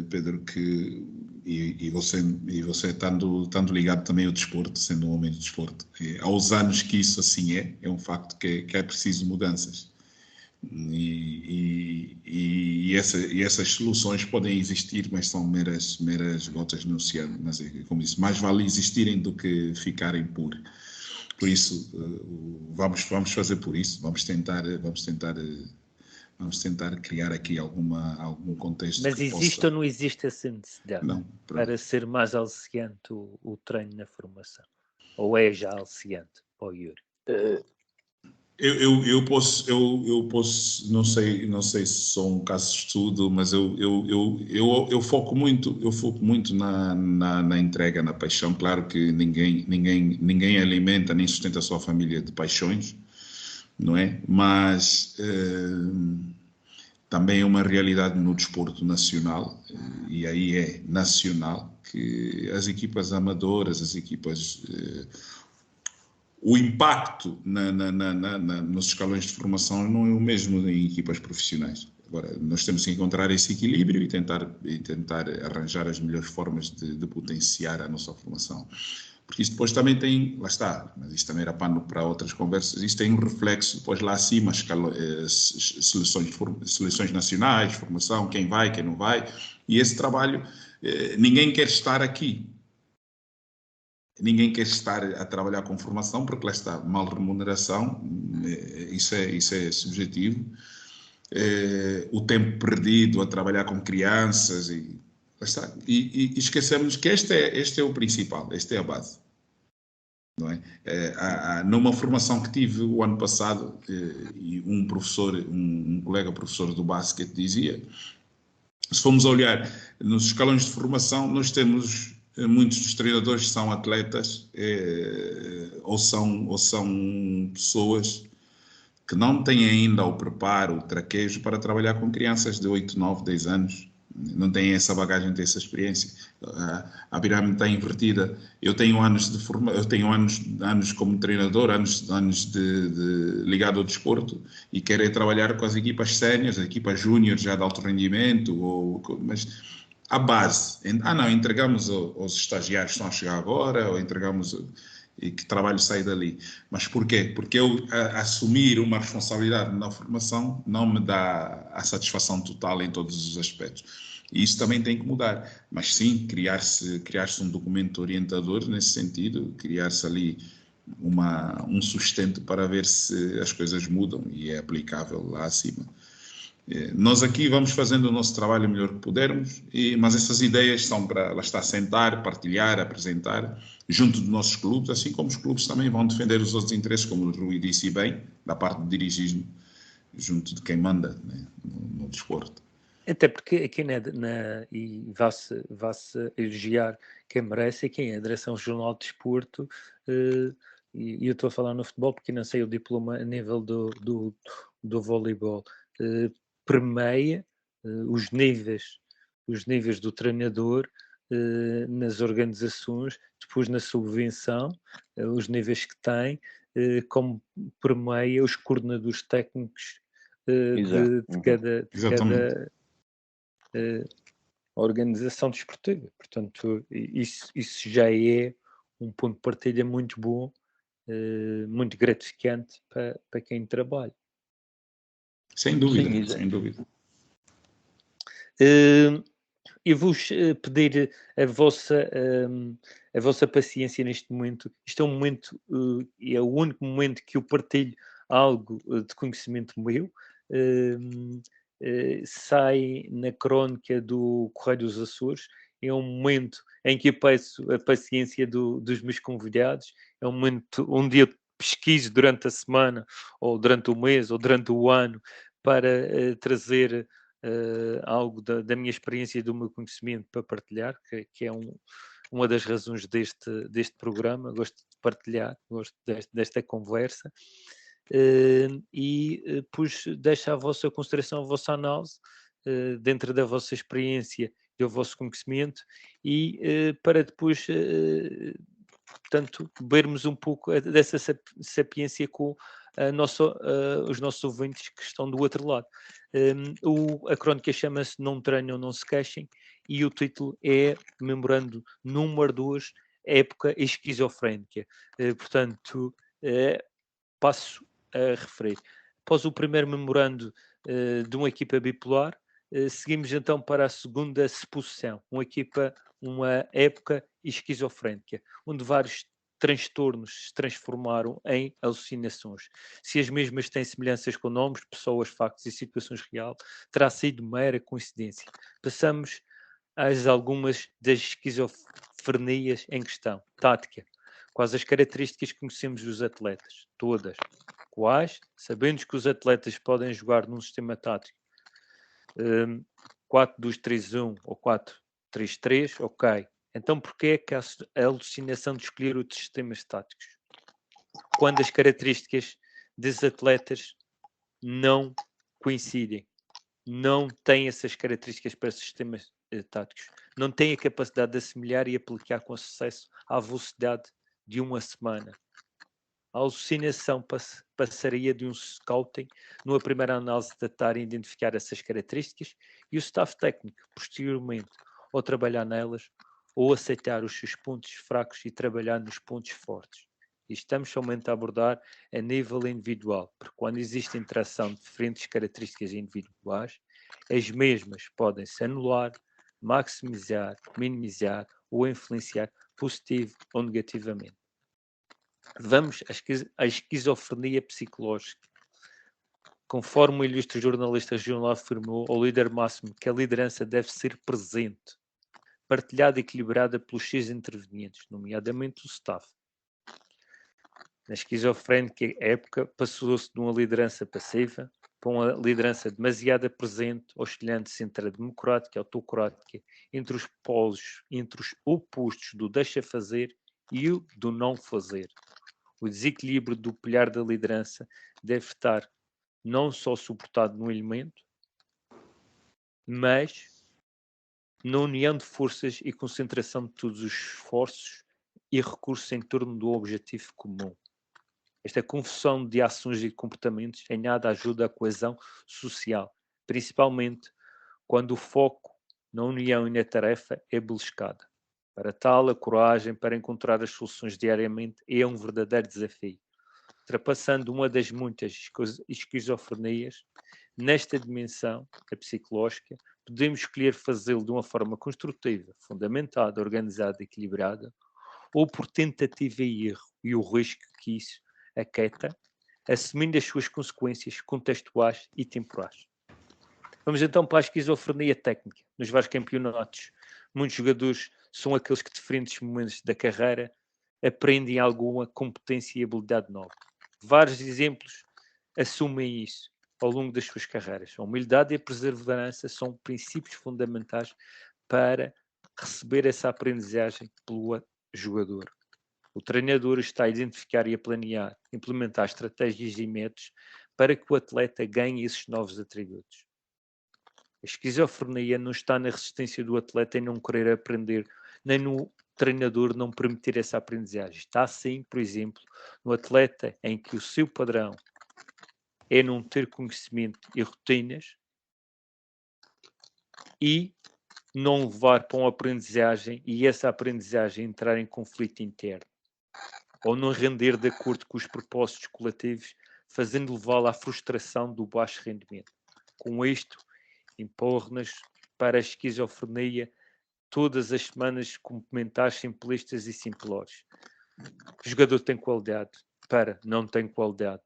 Pedro, que e você estando ligado também ao desporto, sendo um homem do desporto, aos anos que isso assim é um facto que é preciso mudanças. E essas soluções podem existir, mas são meras gotas no oceano. Mas, como disse, mais vale existirem do que ficarem por isso. Vamos fazer por isso. Vamos tentar criar aqui algum contexto. Mas existe ou não existe essa necessidade? Não, para ser mais aliciante o treino na formação? Ou é já aliciante para o Yuri? Eu posso, não sei se sou um caso de estudo, mas eu foco muito na entrega, na paixão. Claro que ninguém alimenta nem sustenta a sua família de paixões, não é? Mas também é uma realidade no desporto nacional, e aí é nacional, que as equipas amadoras, as equipas... o impacto nos escalões de formação não é o mesmo em equipas profissionais. Agora, nós temos que encontrar esse equilíbrio e tentar arranjar as melhores formas de potenciar a nossa formação. Porque isso depois também tem, lá está, mas isso também era pano para outras conversas, isso tem um reflexo depois lá acima, seleções nacionais, formação, quem vai, quem não vai, e esse trabalho, ninguém quer estar aqui. Ninguém quer estar a trabalhar com formação porque lá está, mal remuneração, isso é subjetivo. O tempo perdido a trabalhar com crianças e esquecemos que este é o principal, esta é a base. Não é? Numa formação que tive o ano passado, e um colega professor do basquete dizia, se formos olhar nos escalões de formação, nós temos muitos dos treinadores são atletas ou são pessoas que não têm ainda o preparo, o traquejo para trabalhar com crianças de 8, 9, 10 anos. Não têm essa bagagem, têm essa experiência. A pirâmide está invertida. Eu tenho anos de formação, eu tenho anos como treinador, anos ligado ao desporto, e quero trabalhar com as equipas séniores, as equipas júniores já de alto rendimento, mas a base. Não, entregamos aos estagiários que estão a chegar agora, ou entregamos... e que trabalho sai dali. Mas porquê? Porque eu assumir uma responsabilidade na formação não me dá a satisfação total em todos os aspectos. E isso também tem que mudar. Mas sim, criar-se um documento orientador nesse sentido, criar-se ali um sustento para ver se as coisas mudam e é aplicável lá acima. Nós aqui vamos fazendo o nosso trabalho o melhor que pudermos, mas essas ideias são para lá estar, sentar, partilhar, apresentar, junto dos nossos clubes, assim como os clubes também vão defender os outros interesses, como o Rui disse bem, da parte do dirigismo, junto de quem manda, né, no desporto. Até porque aqui e vá-se elogiar quem merece, e quem é a Direção Regional de Desporto, e eu estou a falar no futebol porque não sei o diploma a nível do voleibol, permeia os níveis do treinador nas organizações, depois na subvenção, os níveis que tem, como permeia os coordenadores técnicos de cada organização desportiva. Portanto, isso já é um ponto de partilha muito bom, muito gratificante para quem trabalha. Sem dúvida, sem dúvida. Eu vou-vos pedir a vossa paciência neste momento. Isto é um momento, é o único momento que eu partilho algo de conhecimento meu. Sai na crónica do Correio dos Açores. É um momento em que eu peço a paciência dos meus convidados. É um momento onde eu pesquiso durante a semana, ou durante o mês, ou durante o ano, para trazer algo da minha experiência e do meu conhecimento para partilhar, que é uma das razões deste programa. Gosto de partilhar, gosto desta conversa. E depois deixo à vossa consideração, a vossa análise, dentro da vossa experiência e do vosso conhecimento, e para depois, portanto, bebermos um pouco dessa sapiência com os nossos ouvintes que estão do outro lado. A crónica chama-se Não Treinam, Não Se Queixem, e o título é Memorando número 2, Época Esquizofrénica. Portanto, passo a referir. Após o primeiro memorando de uma equipa bipolar, seguimos então para a segunda suposição, uma época esquizofrénica, onde vários transtornos se transformaram em alucinações. Se as mesmas têm semelhanças com nomes, pessoas, factos e situações reais, terá sido mera coincidência. Passamos às algumas das esquizofrenias em questão. Tática. Quais as características que conhecemos dos atletas? Todas. Quais? Sabendo que os atletas podem jogar num sistema tático 4-2-3-1 ou 4-3-3, ok. Então porquê é que há a alucinação de escolher outros sistemas táticos? Quando as características dos atletas não coincidem. não tem essas características para sistemas táticos. Não tem a capacidade de assimilar e aplicar com sucesso à velocidade de uma semana. A alucinação passaria de um scouting, numa primeira análise, datar e identificar essas características, e o staff técnico, posteriormente, ou trabalhar nelas, ou aceitar os seus pontos fracos e trabalhar nos pontos fortes. E estamos somente a abordar a nível individual, porque quando existe interação de diferentes características individuais, as mesmas podem se anular, maximizar, minimizar ou influenciar positivo ou negativamente. Vamos à esquizofrenia psicológica. Conforme o ilustre jornalista regional afirmou ao líder máximo que a liderança deve ser presente, partilhada e equilibrada pelos seus intervenientes, nomeadamente o staff. Na esquizofrénica época, passou-se de uma liderança passiva para uma liderança demasiado presente, oscilante-se entre a democrática e a autocrática, entre os polos, entre os opostos do deixa fazer e o do não fazer. O desequilíbrio do pilar da liderança deve estar não só suportado no elemento, mas na união de forças e concentração de todos os esforços e recursos em torno do objetivo comum. Esta confusão de ações e comportamentos em nada ajuda a coesão social, principalmente quando o foco na união e na tarefa é beliscada. Para tal, a coragem para encontrar as soluções diariamente é um verdadeiro desafio. Ultrapassando uma das muitas esquizofrenias, nesta dimensão, a psicológica, podemos escolher fazê-lo de uma forma construtiva, fundamentada, organizada, equilibrada, ou por tentativa e erro, e o risco que isso acarreta, assumindo as suas consequências contextuais e temporais. Vamos então para a esquizofrenia técnica. Nos vários campeonatos, muitos jogadores são aqueles que, em diferentes momentos da carreira, aprendem alguma competência e habilidade nova. Vários exemplos assumem isso ao longo das suas carreiras. A humildade e a perseverança são princípios fundamentais para receber essa aprendizagem pelo jogador. O treinador está a identificar e a planear, implementar estratégias e métodos para que o atleta ganhe esses novos atributos. A esquizofrenia não está na resistência do atleta em não querer aprender, nem no treinador não permitir essa aprendizagem. Está sim, por exemplo, no atleta em que o seu padrão é não ter conhecimento e rotinas e não levar para uma aprendizagem e essa aprendizagem entrar em conflito interno ou não render de acordo com os propósitos coletivos, fazendo levá-lo à frustração do baixo rendimento. Com isto, empurra-nos para a esquizofrenia todas as semanas complementares, simplistas e simplórios. O jogador tem qualidade, não tem qualidade.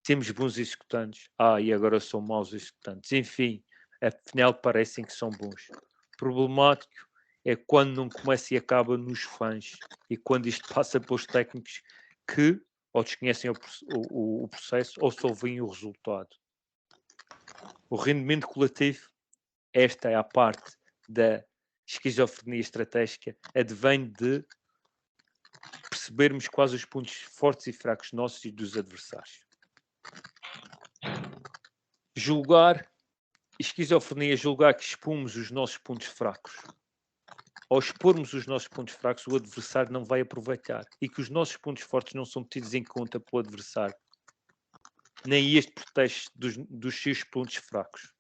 Temos bons executantes, e agora são maus executantes. Enfim, afinal parecem que são bons. Problemático é quando não começa e acaba nos fãs e quando isto passa para os técnicos que ou desconhecem o processo ou só veem o resultado. O rendimento coletivo, esta é a parte da esquizofrenia estratégica, advém de percebermos quais os pontos fortes e fracos nossos e dos adversários. Esquizofrenia, julgar que expomos os nossos pontos fracos. Ao expormos os nossos pontos fracos, o adversário não vai aproveitar e que os nossos pontos fortes não são tidos em conta pelo adversário. Nem este protege dos seus pontos fracos.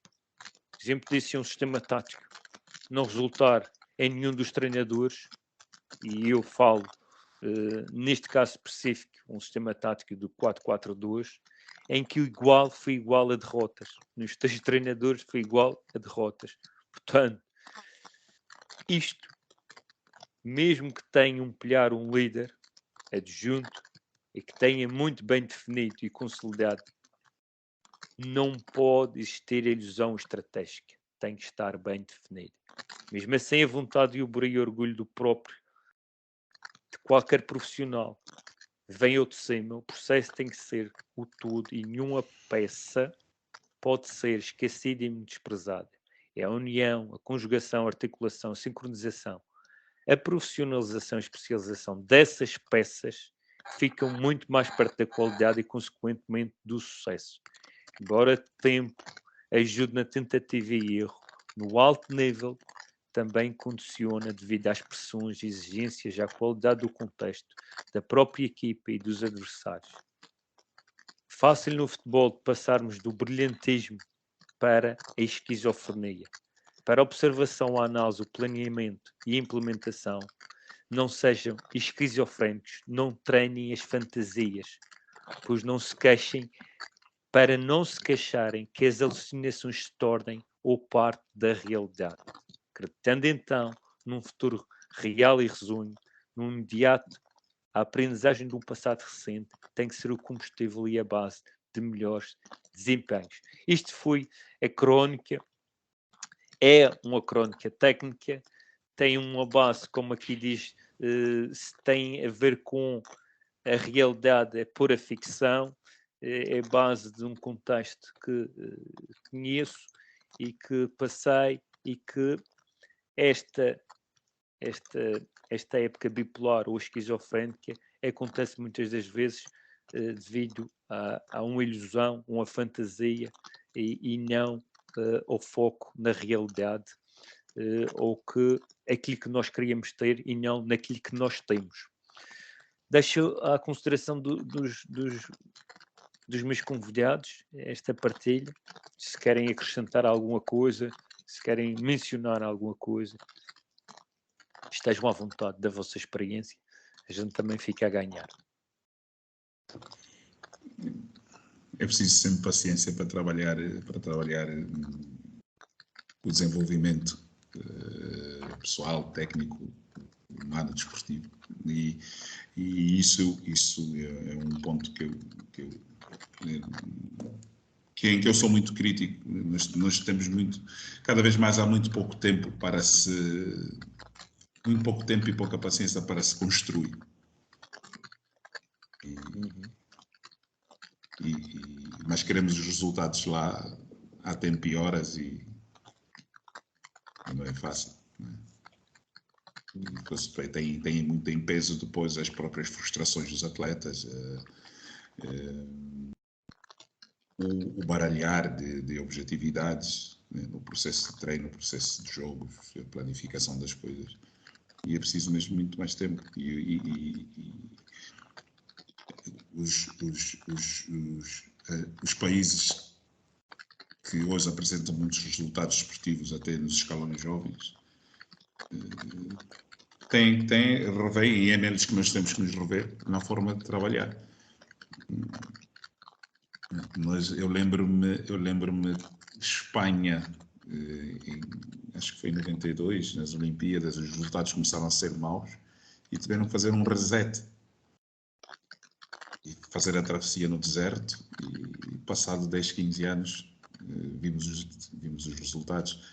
Exemplo disso é um sistema tático não resultar em nenhum dos treinadores, e eu falo, neste caso específico, um sistema tático do 4-4-2, em que o igual foi igual a derrotas. Nos 3 treinadores foi igual a derrotas. Portanto, isto, mesmo que tenha um pilar, um líder adjunto, e que tenha muito bem definido e consolidado, não pode existir a ilusão estratégica. Tem que estar bem definido. Mesmo assim, a vontade e o brilho e orgulho do próprio, de qualquer profissional, vem ao de cima. O processo tem que ser o todo e nenhuma peça pode ser esquecida e desprezada. É a união, a conjugação, a articulação, a sincronização, a profissionalização e especialização dessas peças que ficam muito mais perto da qualidade e, consequentemente, do sucesso. Embora tempo ajuda na tentativa e erro. No alto nível, também condiciona devido às pressões e exigências à qualidade do contexto, da própria equipa e dos adversários. Fácil no futebol de passarmos do brilhantismo para a esquizofrenia. Para a observação, a análise, o planeamento e a implementação, não sejam esquizofrénicos, não treinem as fantasias, pois não se queixem para não se queixarem que as alucinações se tornem ou parte da realidade. Acreditando então num futuro real e risonho, no imediato, a aprendizagem de um passado recente tem que ser o combustível e a base de melhores desempenhos. Isto foi a crónica, é uma crónica técnica, tem uma base, como aqui diz, se tem a ver com a realidade, é pura ficção, é base de um contexto que conheço e que passei e que esta época bipolar ou esquizofrénica acontece muitas das vezes devido a uma ilusão, uma fantasia e não ao foco na realidade ou que aquilo que nós queríamos ter e não naquilo que nós temos. Deixo à consideração dos meus convidados esta partilha, se querem acrescentar alguma coisa, se querem mencionar alguma coisa, estejam à vontade da vossa experiência, a gente também fica a ganhar. É preciso sempre paciência para trabalhar o desenvolvimento pessoal, técnico, humano, desportivo. E isso é um ponto em que eu sou muito crítico. Nós temos cada vez mais há muito pouco tempo muito pouco tempo e pouca paciência para se construir. Mas queremos os resultados lá há tempo e horas e não é fácil. Não é? Tem peso depois as próprias frustrações dos atletas, o baralhar de objetividades, né, no processo de treino, no processo de jogos, a planificação das coisas. E é preciso mesmo muito mais tempo. Os países que hoje apresentam muitos resultados esportivos, até nos escalões jovens, revêem, e é neles que nós temos que nos rever na forma de trabalhar. Mas eu lembro-me Espanha, acho que foi em 92, nas Olimpíadas, os resultados começaram a ser maus e tiveram que fazer um reset e fazer a travessia no deserto, e passado 10, 15 anos vimos os resultados.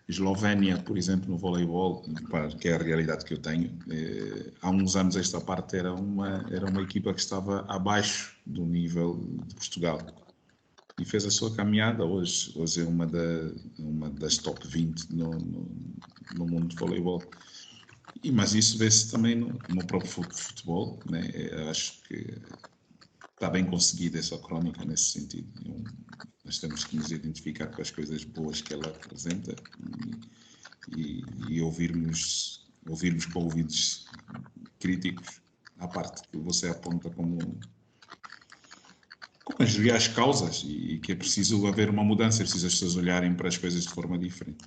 Eslovénia, por exemplo, no voleibol, que é a realidade que eu tenho, há uns anos esta parte era uma equipa que estava abaixo do nível de Portugal e fez a sua caminhada. Hoje é uma das top 20 no mundo de voleibol. Mas isso vê-se também no próprio futebol, né? Acho que está bem conseguida essa crónica nesse sentido. Nós temos que nos identificar com as coisas boas que ela apresenta e ouvirmos com ouvidos críticos à parte que você aponta como as causas, e que é preciso haver uma mudança, é preciso as pessoas olharem para as coisas de forma diferente.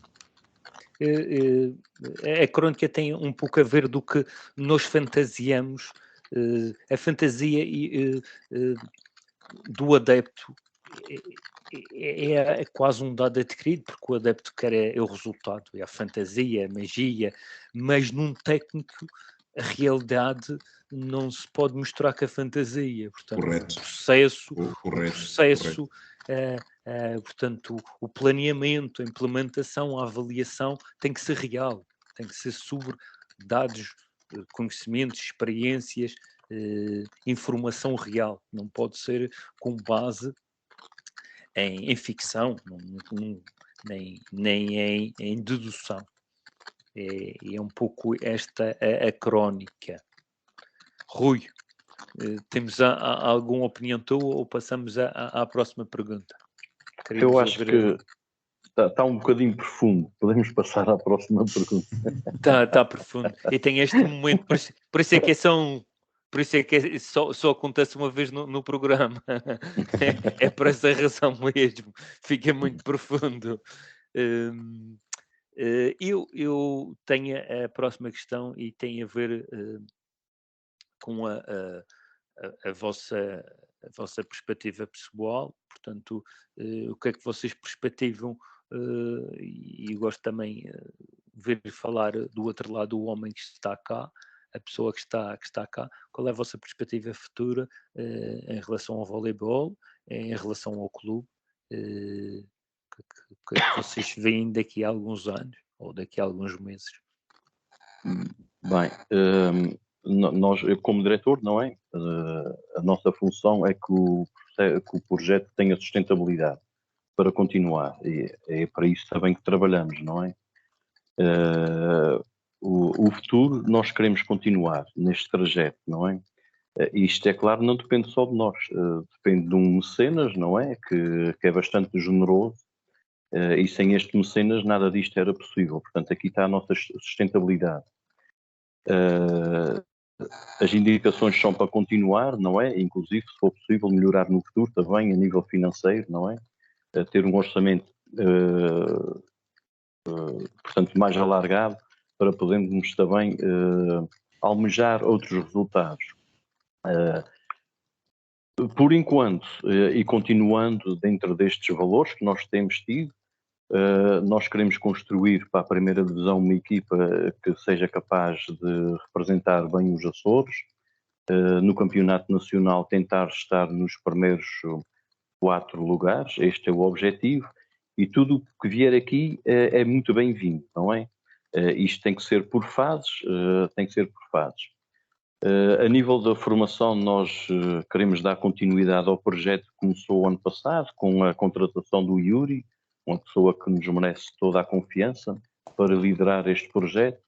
A crónica tem um pouco a ver do que nós fantasiamos, a fantasia do adepto é quase um dado adquirido, porque o adepto quer o resultado, é a fantasia, a magia, mas num técnico a realidade não se pode misturar com a fantasia. Portanto, Correto. O processo portanto, o planeamento, a implementação, a avaliação tem que ser real, tem que ser sobre dados, conhecimentos, experiências, informação real. Não pode ser com base em ficção, nem em dedução. É um pouco esta a crónica. Rui, temos alguma opinião tua ou passamos à próxima pergunta? Eu acho que está um bocadinho profundo. Podemos passar à próxima pergunta. Está profundo. E tem este momento, por isso é que só acontece uma vez no programa. É por essa razão mesmo. Fica muito profundo. Eu tenho a próxima questão e tem a ver com a vossa perspectiva pessoal. Portanto, o que é que vocês perspectivam? E gosto também de ver falar do outro lado, o homem que está cá, a pessoa que está cá. Qual é a vossa perspectiva futura em relação ao voleibol, em relação ao clube? O que é que vocês veem daqui a alguns anos ou daqui a alguns meses? Bem, nós, eu como diretor, não é? A nossa função é que o projeto tenha sustentabilidade para continuar. E é para isso também que trabalhamos, não é? O futuro, nós queremos continuar neste trajeto, não é? Isto, é claro, não depende só de nós. Depende de um mecenas, não é? Que é bastante generoso. E sem este mecenas nada disto era possível. Portanto, aqui está a nossa sustentabilidade. As indicações são para continuar, não é? Inclusive, se for possível, melhorar no futuro também a nível financeiro, não é? Ter um orçamento, portanto, mais alargado para podermos também almejar outros resultados. Por enquanto, e continuando dentro destes valores que nós temos tido, nós queremos construir para a primeira divisão uma equipa que seja capaz de representar bem os Açores. No campeonato nacional tentar estar nos primeiros 4 lugares, este é o objetivo, e tudo o que vier aqui é muito bem-vindo, não é? Isto tem que ser por fases, A nível da formação, nós queremos dar continuidade ao projeto que começou ano passado, com a contratação do Yuri, uma pessoa que nos merece toda a confiança para liderar este projeto.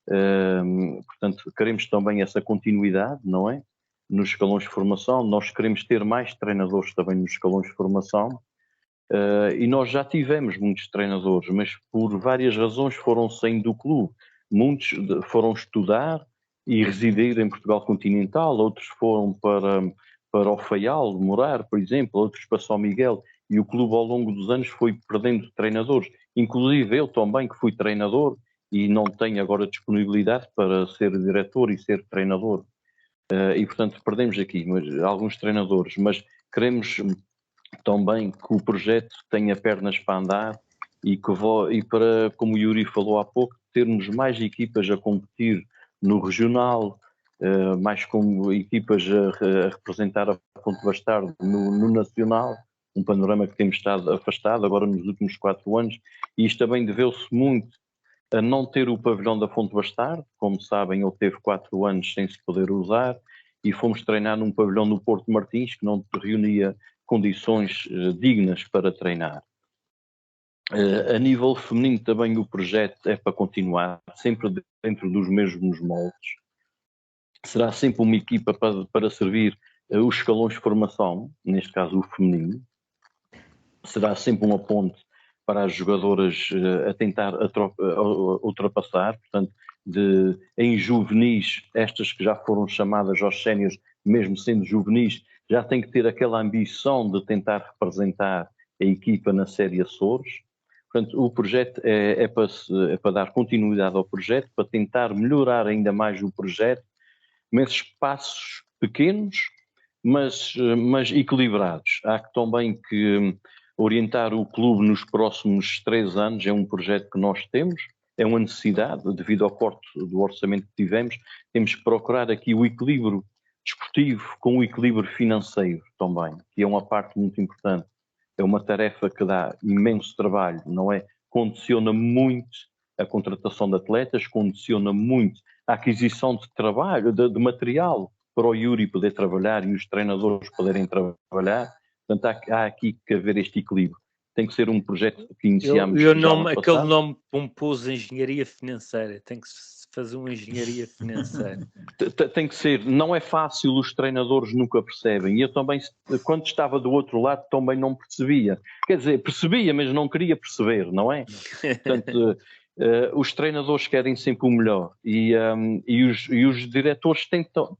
Portanto, queremos também essa continuidade, não é? Nos escalões de formação, nós queremos ter mais treinadores também nos escalões de formação. E nós já tivemos muitos treinadores, mas por várias razões foram saindo do clube. Muitos foram estudar e residir em Portugal continental, outros foram para o Faial morar, por exemplo, outros para São Miguel, e o clube ao longo dos anos foi perdendo treinadores, inclusive eu também que fui treinador e não tenho agora disponibilidade para ser diretor e ser treinador, e portanto perdemos aqui alguns treinadores, mas queremos também que o projeto tenha pernas para andar e para, como o Yuri falou há pouco, termos mais equipas a competir no regional, mais como equipas a representar a Fonte Bastardo no nacional, um panorama que temos estado afastado agora nos últimos 4 anos, e isto também deveu-se muito a não ter o pavilhão da Fonte Bastardo. Como sabem, ele teve 4 anos sem se poder usar, e fomos treinar num pavilhão no Porto Martins que não reunia condições dignas para treinar. A nível feminino também o projeto é para continuar, sempre dentro dos mesmos moldes. Será sempre uma equipa para servir os escalões de formação, neste caso o feminino. Será sempre uma ponte para as jogadoras a tentar ultrapassar, portanto, em juvenis, estas que já foram chamadas aos séniores, mesmo sendo juvenis, já têm que ter aquela ambição de tentar representar a equipa na Série Açores. Portanto, o projeto é para dar continuidade ao projeto, para tentar melhorar ainda mais o projeto, nesses passos pequenos, mas equilibrados. Há que também que orientar o clube nos próximos 3 anos, é um projeto que nós temos, é uma necessidade, devido ao corte do orçamento que tivemos, temos que procurar aqui o equilíbrio desportivo com o equilíbrio financeiro também, que é uma parte muito importante. É uma tarefa que dá imenso trabalho, não é? Condiciona muito a contratação de atletas, condiciona muito a aquisição de trabalho, de material para o Yuri poder trabalhar e os treinadores poderem trabalhar. Portanto, há aqui que haver este equilíbrio. Tem que ser um projeto que iniciamos aquele nome pomposo, engenharia financeira, tem que se fazer uma engenharia financeira. Tem que ser, não é fácil, os treinadores nunca percebem. E eu também, quando estava do outro lado, também não percebia. Quer dizer, percebia, mas não queria perceber, não é? Portanto, os treinadores querem sempre o melhor e os diretores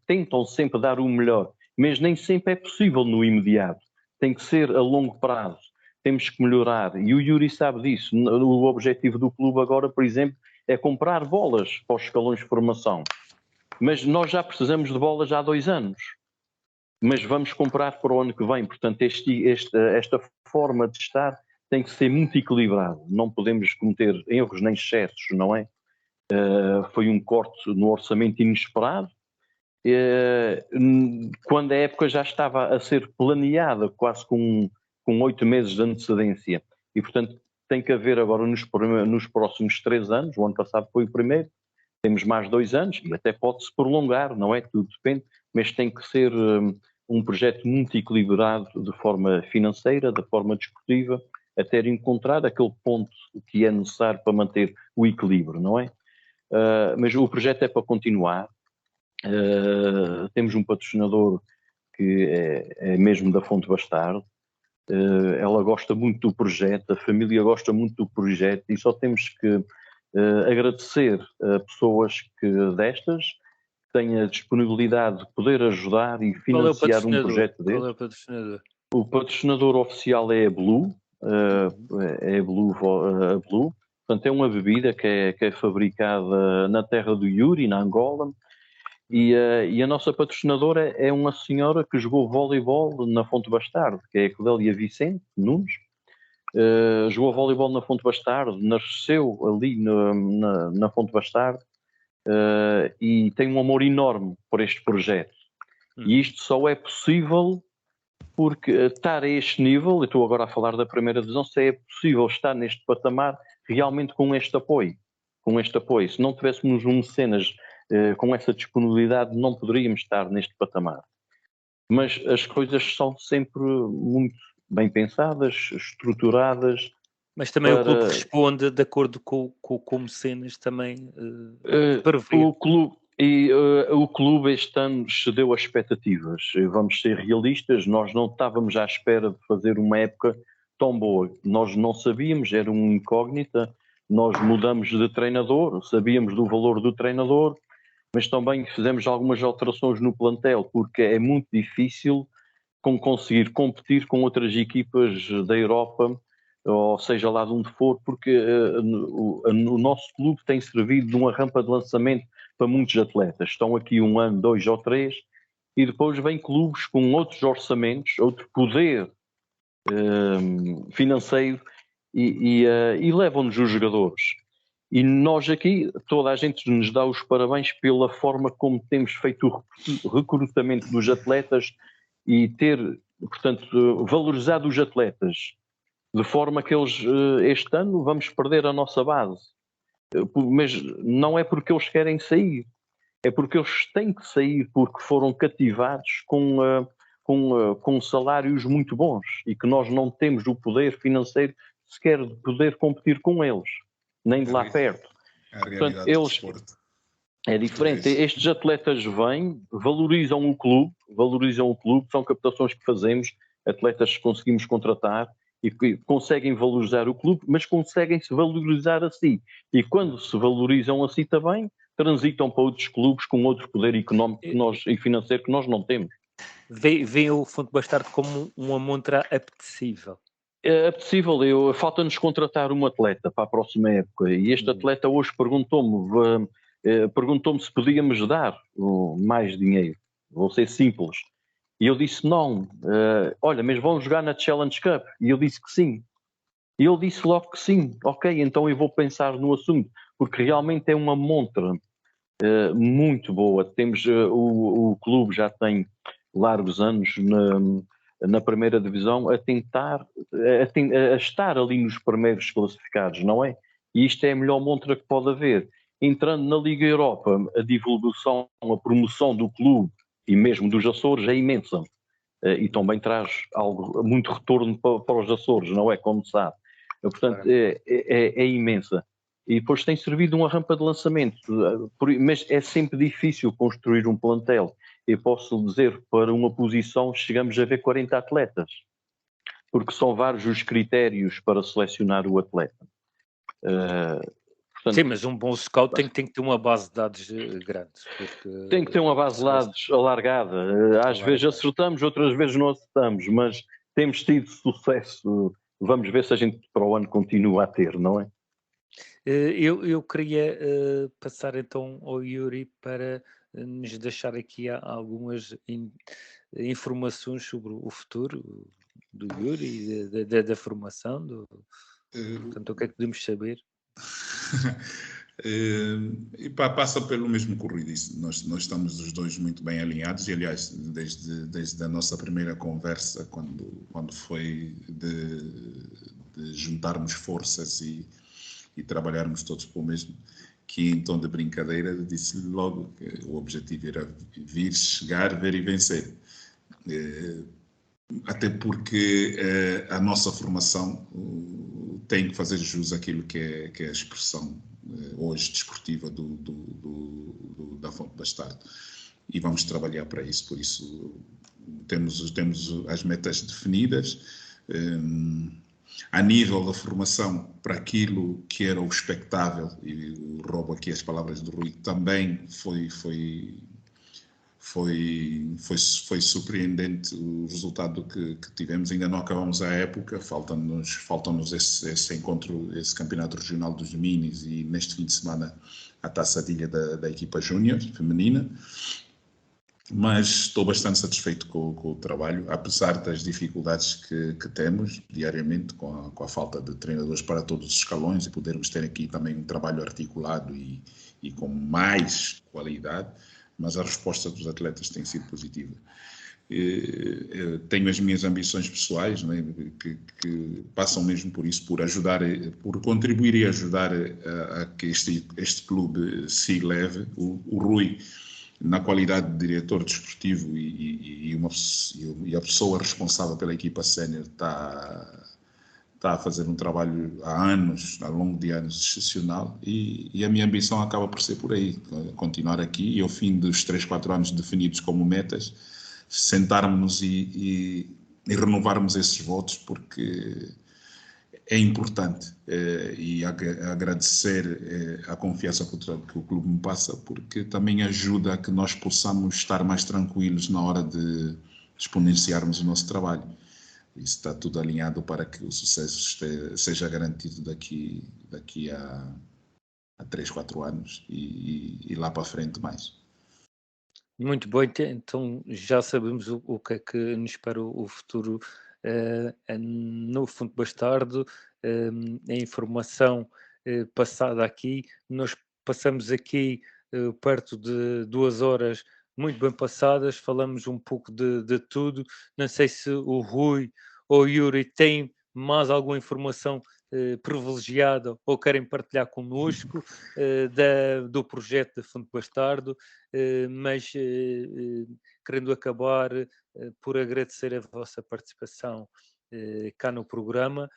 tentam sempre dar o melhor, mas nem sempre é possível no imediato. Tem que ser a longo prazo. Temos que melhorar. E o Yuri sabe disso. O objetivo do clube agora, por exemplo, é comprar bolas para os escalões de formação. Mas nós já precisamos de bolas há 2 anos. Mas vamos comprar para o ano que vem. Portanto, esta forma de estar tem que ser muito equilibrado. Não podemos cometer erros nem excessos, não é? Foi um corte no orçamento inesperado. Quando a época já estava a ser planeada, quase com 8 meses de antecedência. E, portanto, tem que haver agora nos próximos 3 anos, o ano passado foi o primeiro, temos mais 2 anos e até pode-se prolongar, não é? Tudo depende, mas tem que ser um projeto muito equilibrado de forma financeira, de forma desportiva, até encontrar aquele ponto que é necessário para manter o equilíbrio, não é? Mas o projeto é para continuar. Temos um patrocinador que é mesmo da Fonte Bastardo. Ela gosta muito do projeto, a família gosta muito do projeto e só temos que agradecer a pessoas destas que têm a disponibilidade de poder ajudar e financiar um projeto desse. Qual é o patrocinador? O patrocinador oficial é a Blue, a Blue. Portanto, é uma bebida que é fabricada na terra do Yuri, na Angola. E a nossa patrocinadora é uma senhora que jogou voleibol na Fonte Bastardo, que é a Clélia Vicente Nunes. Jogou voleibol na Fonte Bastardo, nasceu ali na Fonte Bastardo e tem um amor enorme por este projeto. E isto só é possível porque estar a este nível, eu estou agora a falar da primeira divisão, só é possível estar neste patamar realmente com este apoio. Se não tivéssemos um mecenas com essa disponibilidade, não poderíamos estar neste patamar. Mas as coisas são sempre muito bem pensadas, estruturadas. Mas também o clube responde de acordo com o mecenas também prevê. O clube este ano excedeu as expectativas. Vamos ser realistas, nós não estávamos à espera de fazer uma época tão boa. Nós não sabíamos, era uma incógnita. Nós mudamos de treinador, sabíamos do valor do treinador, mas também fizemos algumas alterações no plantel, porque é muito difícil conseguir competir com outras equipas da Europa, ou seja lá de onde for, porque o nosso clube tem servido de uma rampa de lançamento para muitos atletas. Estão aqui 1 ano, 2 ou 3, e depois vêm clubes com outros orçamentos, outro poder financeiro, e levam-nos os jogadores. E nós aqui, toda a gente nos dá os parabéns pela forma como temos feito o recrutamento dos atletas e ter, portanto, valorizado os atletas, de forma que eles, este ano, vamos perder a nossa base. Mas não é porque eles querem sair, é porque eles têm que sair porque foram cativados com salários muito bons e que nós não temos o poder financeiro sequer de poder competir com eles, nem de lá perto. Portanto, eles é diferente. Estes atletas vêm, valorizam o clube, são captações que fazemos, atletas que conseguimos contratar e que conseguem valorizar o clube, mas conseguem-se valorizar a si. E quando se valorizam a si também, transitam para outros clubes com outro poder económico e financeiro que nós não temos. Vê o Fonte Bastardo como uma montra apetecível. É apetecível. Falta-nos contratar um atleta para a próxima época. E este atleta hoje perguntou-me se podíamos dar mais dinheiro. Vou ser simples. E eu disse não. Olha, mas vão jogar na Challenge Cup? E eu disse que sim. E ele disse logo que sim. Ok, então eu vou pensar no assunto. Porque realmente é uma montra muito boa. Temos o clube já tem largos anos na primeira divisão a tentar a estar ali nos primeiros classificados, não é? E isto é a melhor montra que pode haver. Entrando na Liga Europa, a divulgação, a promoção do clube e mesmo dos Açores é imensa. E também traz muito retorno para os Açores, não é? Como sabe. Portanto, é imensa. E depois tem servido uma rampa de lançamento, mas é sempre difícil construir um plantel. Eu posso dizer, para uma posição chegamos a ver 40 atletas, porque são vários os critérios para selecionar o atleta. Sim, mas um bom scout tem que ter uma base de dados grande. Porque, tem que ter uma base de dados alargada. Às vezes acertamos, outras vezes não acertamos, mas temos tido sucesso. Vamos ver se a gente para o ano continua a ter, não é? Eu queria passar então ao Yuri para nos deixar aqui algumas informações sobre o futuro do Yuri, da formação. Portanto, o que é que podemos saber? E passa pelo mesmo corrido. Nós estamos os dois muito bem alinhados e, aliás, desde a nossa primeira conversa, quando foi de juntarmos forças e trabalharmos todos para o mesmo, que em tom de brincadeira disse logo que o objetivo era vir, chegar, ver e vencer. Até porque a nossa formação tem que fazer jus àquilo que é a expressão hoje desportiva da Fonte Bastardo. E vamos trabalhar para isso. Por isso, temos as metas definidas. A nível da formação, para aquilo que era o expectável, e roubo aqui as palavras do Rui, também foi surpreendente o resultado que tivemos. Ainda não acabamos a época, faltam-nos esse encontro, esse campeonato regional dos minis e neste fim de semana a taça de ilha da equipa júnior feminina. Mas estou bastante satisfeito com o trabalho, apesar das dificuldades que temos diariamente com a falta de treinadores para todos os escalões e podermos ter aqui também um trabalho articulado e com mais qualidade, mas a resposta dos atletas tem sido positiva. Tenho as minhas ambições pessoais, não é? que passam mesmo por isso, por ajudar, por contribuir e ajudar a que este clube se eleve. O Rui, na qualidade de diretor desportivo e a pessoa responsável pela equipa sénior, está a fazer um trabalho há longo de anos, excepcional, e a minha ambição acaba por ser por aí, continuar aqui e ao fim dos 3-4 anos definidos como metas, sentarmos e renovarmos esses votos, porque é importante, e agradecer a confiança que o clube me passa, porque também ajuda a que nós possamos estar mais tranquilos na hora de exponenciarmos o nosso trabalho. Isso está tudo alinhado para que o sucesso seja garantido daqui a 3-4 anos e lá para frente mais. Muito bom, então já sabemos o que é que nos espera o futuro no Fonte Bastardo. A informação passada aqui, nós passamos aqui perto de 2 horas muito bem passadas, falamos um pouco de tudo. Não sei se o Rui ou o Yuri têm mais alguma informação privilegiada ou querem partilhar connosco do projeto da Fonte Bastardo, mas querendo acabar por agradecer a vossa participação cá no programa,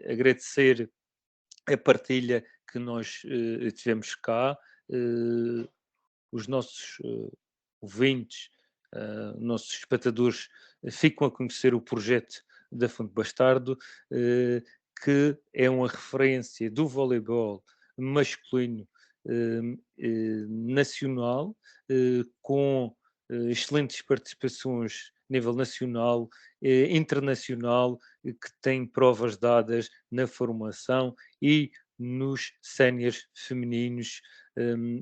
agradecer a partilha que nós tivemos cá, os nossos ouvintes, nossos espectadores ficam a conhecer o projeto da Fonte Bastardo, que é uma referência do voleibol masculino nacional, com excelentes participações a nível nacional, internacional, que tem provas dadas na formação e nos séniores femininos,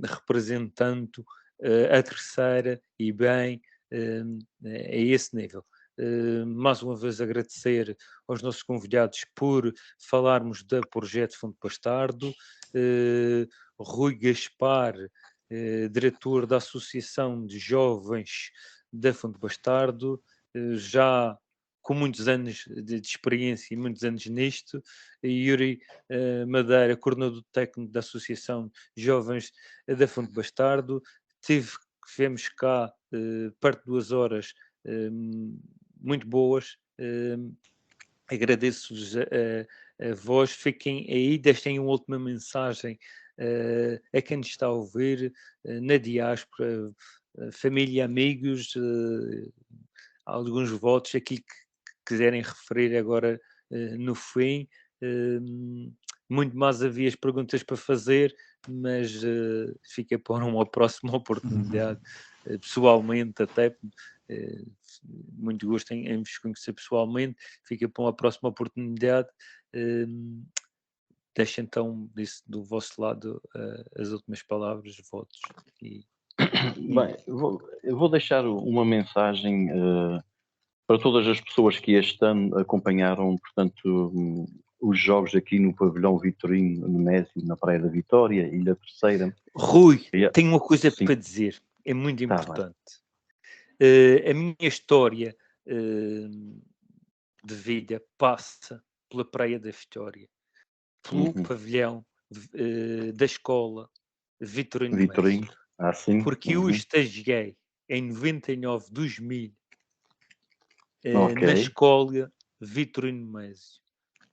representando a terceira e bem a esse nível. Mais uma vez agradecer aos nossos convidados por falarmos do projeto Fonte Bastardo, Rui Gaspar, diretor da Associação de Jovens da Fonte Bastardo, já com muitos anos de experiência e muitos anos nisto, e Yuri Madeira, coordenador técnico da Associação de Jovens da Fonte Bastardo. Tivemos cá perto de 2 horas muito boas. Agradeço-vos a voz. Fiquem aí, deixem uma última mensagem a quem nos está a ouvir, na diáspora, família, amigos, alguns votos, aquilo que quiserem referir agora no fim. Muito mais havia as perguntas para fazer, mas fica para uma próxima oportunidade, pessoalmente até. Muito gosto em vos conhecer pessoalmente, fica para uma próxima oportunidade. Deixa então do vosso lado as últimas palavras, votos. Bem, eu vou deixar uma mensagem para todas as pessoas que este ano acompanharam, portanto, os jogos aqui no pavilhão Vitorino Nemésio, na Praia da Vitória, Ilha Terceira. Rui, tenho uma coisa Sim. para dizer, é muito Tá importante. A minha história de vida passa pela Praia da Vitória, pelo pavilhão da escola Vitorino Nemésio. Sim. Porque eu estagiei em 99, 2000 na escola Vitorino Nemésio.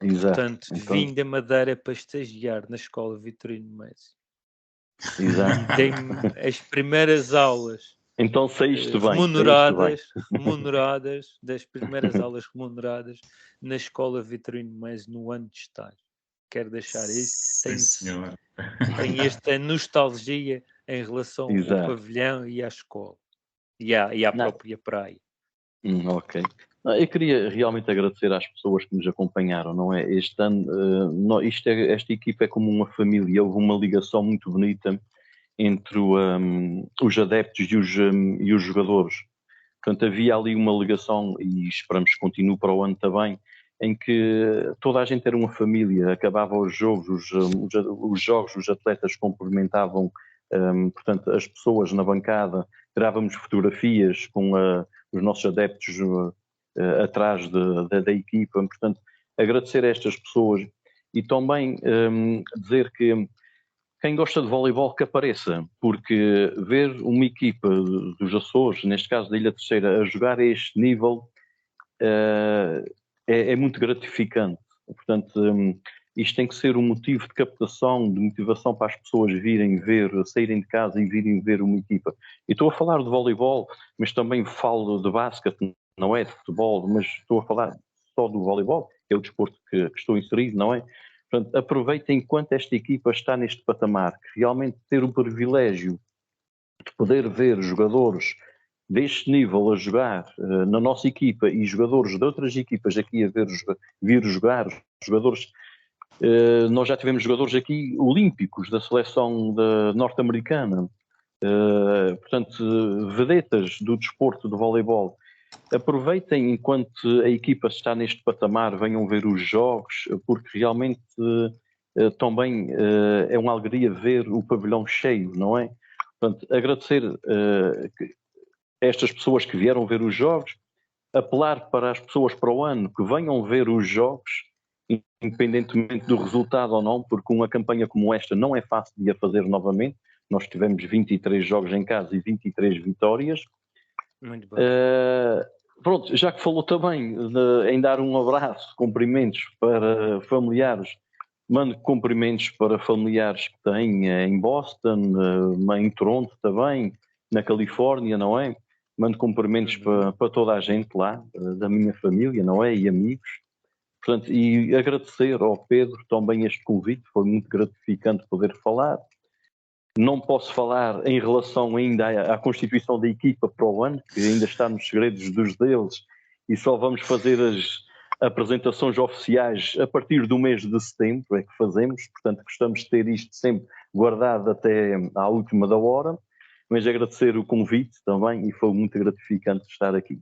Exato. Portanto, vim da Madeira para estagiar na escola Vitorino Nemésio. Exato. E dei as primeiras aulas então saíste remuneradas, das primeiras aulas remuneradas na escola Vitorino Nemésio no ano de estágio. Quero deixar isso. Tenho esta nostalgia em relação ao pavilhão e à escola e à própria praia. Ok. Eu queria realmente agradecer às pessoas que nos acompanharam, não é? Este ano, esta equipa é como uma família, houve uma ligação muito bonita entre os adeptos e os jogadores. Portanto, havia ali uma ligação, e esperamos que continue para o ano também, em que toda a gente era uma família, acabava os jogos, os atletas cumprimentavam, portanto, as pessoas na bancada, tirávamos fotografias com os nossos adeptos atrás da equipa. Portanto, agradecer a estas pessoas e também dizer que quem gosta de voleibol que apareça, porque ver uma equipa dos Açores, neste caso da Ilha Terceira, a jogar a este nível é muito gratificante. Portanto, isto tem que ser um motivo de captação, de motivação para as pessoas virem ver, saírem de casa e virem ver uma equipa. E estou a falar de voleibol, mas também falo de basquete, não é de futebol, mas estou a falar só do voleibol, que é o desporto que estou inserido, não é? Portanto, aproveitem enquanto esta equipa está neste patamar, que realmente ter o privilégio de poder ver jogadores deste nível a jogar na nossa equipa e jogadores de outras equipas aqui a vir jogar, jogadores. Nós já tivemos jogadores aqui olímpicos da seleção norte-americana, portanto, vedetas do desporto de voleibol. Aproveitem enquanto a equipa está neste patamar, venham ver os jogos, porque realmente também é uma alegria ver o pavilhão cheio, não é? Portanto, agradecer a estas pessoas que vieram ver os jogos, apelar para as pessoas para o ano que venham ver os jogos, independentemente do resultado ou não, porque uma campanha como esta não é fácil de a fazer novamente. Nós tivemos 23 jogos em casa e 23 vitórias. Muito bem. Pronto, já que falou também em dar um abraço, cumprimentos para familiares, mando cumprimentos para familiares que têm em Boston, em Toronto também, na Califórnia, não é? Mando cumprimentos para toda a gente lá, da minha família, não é? E amigos. Portanto, e agradecer ao Pedro também este convite, foi muito gratificante poder falar. Não posso falar em relação ainda à constituição da equipa para o ano, que ainda está nos segredos dos deles, e só vamos fazer as apresentações oficiais a partir do mês de setembro, é que fazemos. Portanto, gostamos de ter isto sempre guardado até à última da hora, mas agradecer o convite também, e foi muito gratificante estar aqui.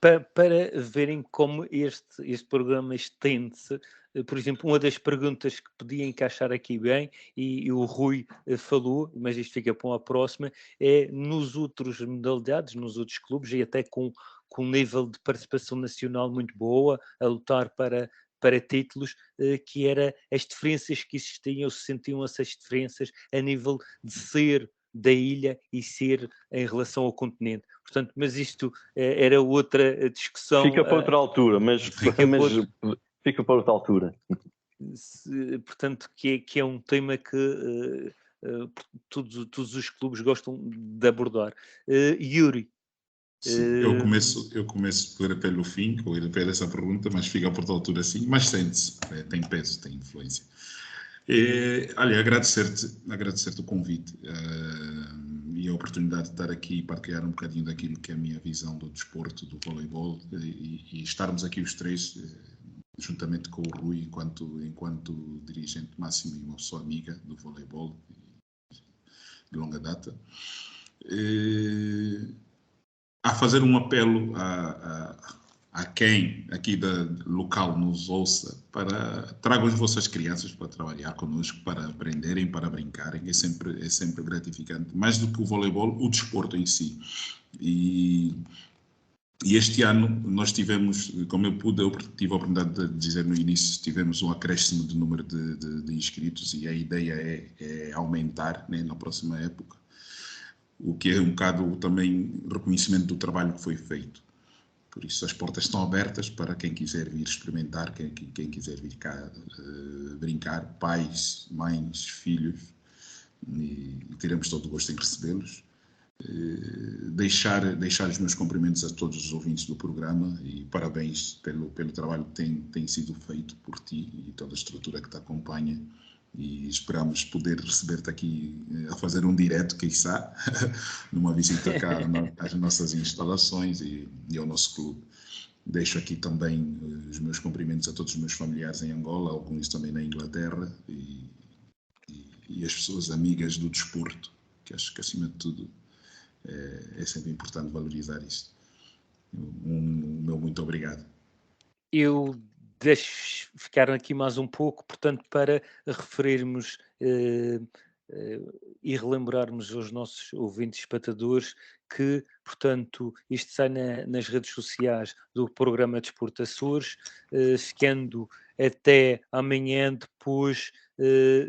Para verem como este programa estende-se, por exemplo, uma das perguntas que podia encaixar aqui bem, e o Rui falou, mas isto fica para uma próxima, é nos outros modalidades, nos outros clubes, e até com um nível de participação nacional muito boa, a lutar para títulos, que era as diferenças que existiam, se sentiam essas diferenças a nível de ser da ilha e ser em relação ao continente. Portanto, mas isto era outra discussão. Fica para outra altura, mas fica para outra altura. Portanto, que é um tema que todos os clubes gostam de abordar. Yuri. Sim, eu começo pelo fim, com o pé dessa pergunta, mas fica por outra altura sim, mas sente-se, tem peso, tem influência. Olha, agradecer-te o convite e a oportunidade de estar aqui e partilhar um bocadinho daquilo que é a minha visão do desporto, do voleibol, e estarmos aqui os três, juntamente com o Rui, enquanto dirigente máximo e uma pessoa amiga do voleibol de longa data, a fazer um apelo a quem aqui local nos ouça, para tragam as vossas crianças para trabalhar connosco, para aprenderem, para brincarem, é sempre gratificante, mais do que o voleibol, o desporto em si. E este ano nós tivemos, como eu tive a oportunidade de dizer no início, tivemos um acréscimo de número de inscritos, e a ideia é aumentar, né, na próxima época, o que é um bocado também reconhecimento do trabalho que foi feito. Por isso as portas estão abertas para quem quiser vir experimentar, quem quiser vir cá brincar, pais, mães, filhos, e teremos todo o gosto em recebê-los. Deixar os meus cumprimentos a todos os ouvintes do programa e parabéns pelo trabalho que tem sido feito por ti e toda a estrutura que te acompanha, e esperamos poder receber-te aqui a fazer um direto, quiçá, numa visita cá às nossas instalações e ao nosso clube. Deixo aqui também os meus cumprimentos a todos os meus familiares em Angola, alguns também na Inglaterra, e as pessoas amigas do desporto, que acho que acima de tudo é sempre importante valorizar isto. O meu muito obrigado. Eu deixo ficar aqui mais um pouco, portanto, para referirmos e relembrarmos aos nossos ouvintes e espectadores que, portanto, isto sai nas redes sociais do programa Desporto Açores, ficando até amanhã, depois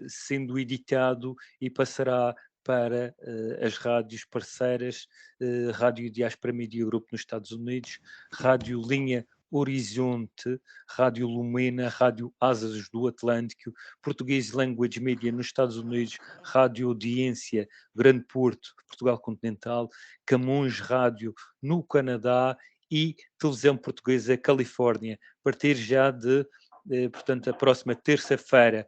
sendo editado e passará para as rádios parceiras, Rádio Diaspora Media Group nos Estados Unidos, Rádio Linha Horizonte, Rádio Lumena, Rádio Asas do Atlântico, Português Language Media nos Estados Unidos, Rádio Audiência Grande Porto, Portugal Continental, Camões Rádio no Canadá e Televisão Portuguesa Califórnia. A partir já de, portanto, a próxima terça-feira,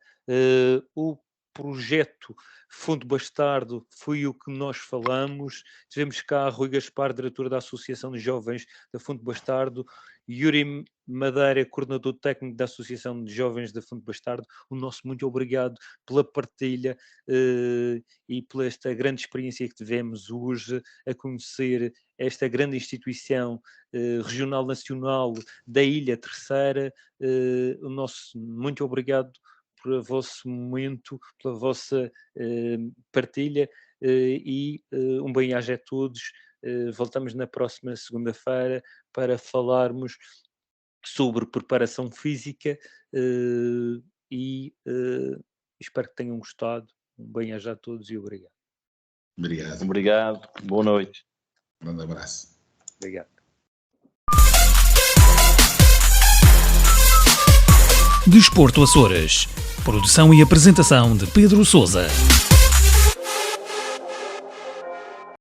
o projeto Fundo Bastardo foi o que nós falamos. Tivemos cá Rui Gaspar, diretor da Associação de Jovens da Fundo Bastardo, Yuri Madeira, coordenador técnico da Associação de Jovens da Fundo Bastardo. O nosso muito obrigado pela partilha e pela esta grande experiência que tivemos hoje a conhecer esta grande instituição regional nacional da Ilha Terceira. O nosso muito obrigado pelo vosso momento, pela vossa partilha e um bem-aja a todos. Voltamos na próxima segunda-feira para falarmos sobre preparação física e espero que tenham gostado. Um bem-aja a todos e obrigado. Obrigado. Obrigado. Boa noite. Um grande abraço. Obrigado. Desporto Açores. Produção e apresentação de Pedro Sousa.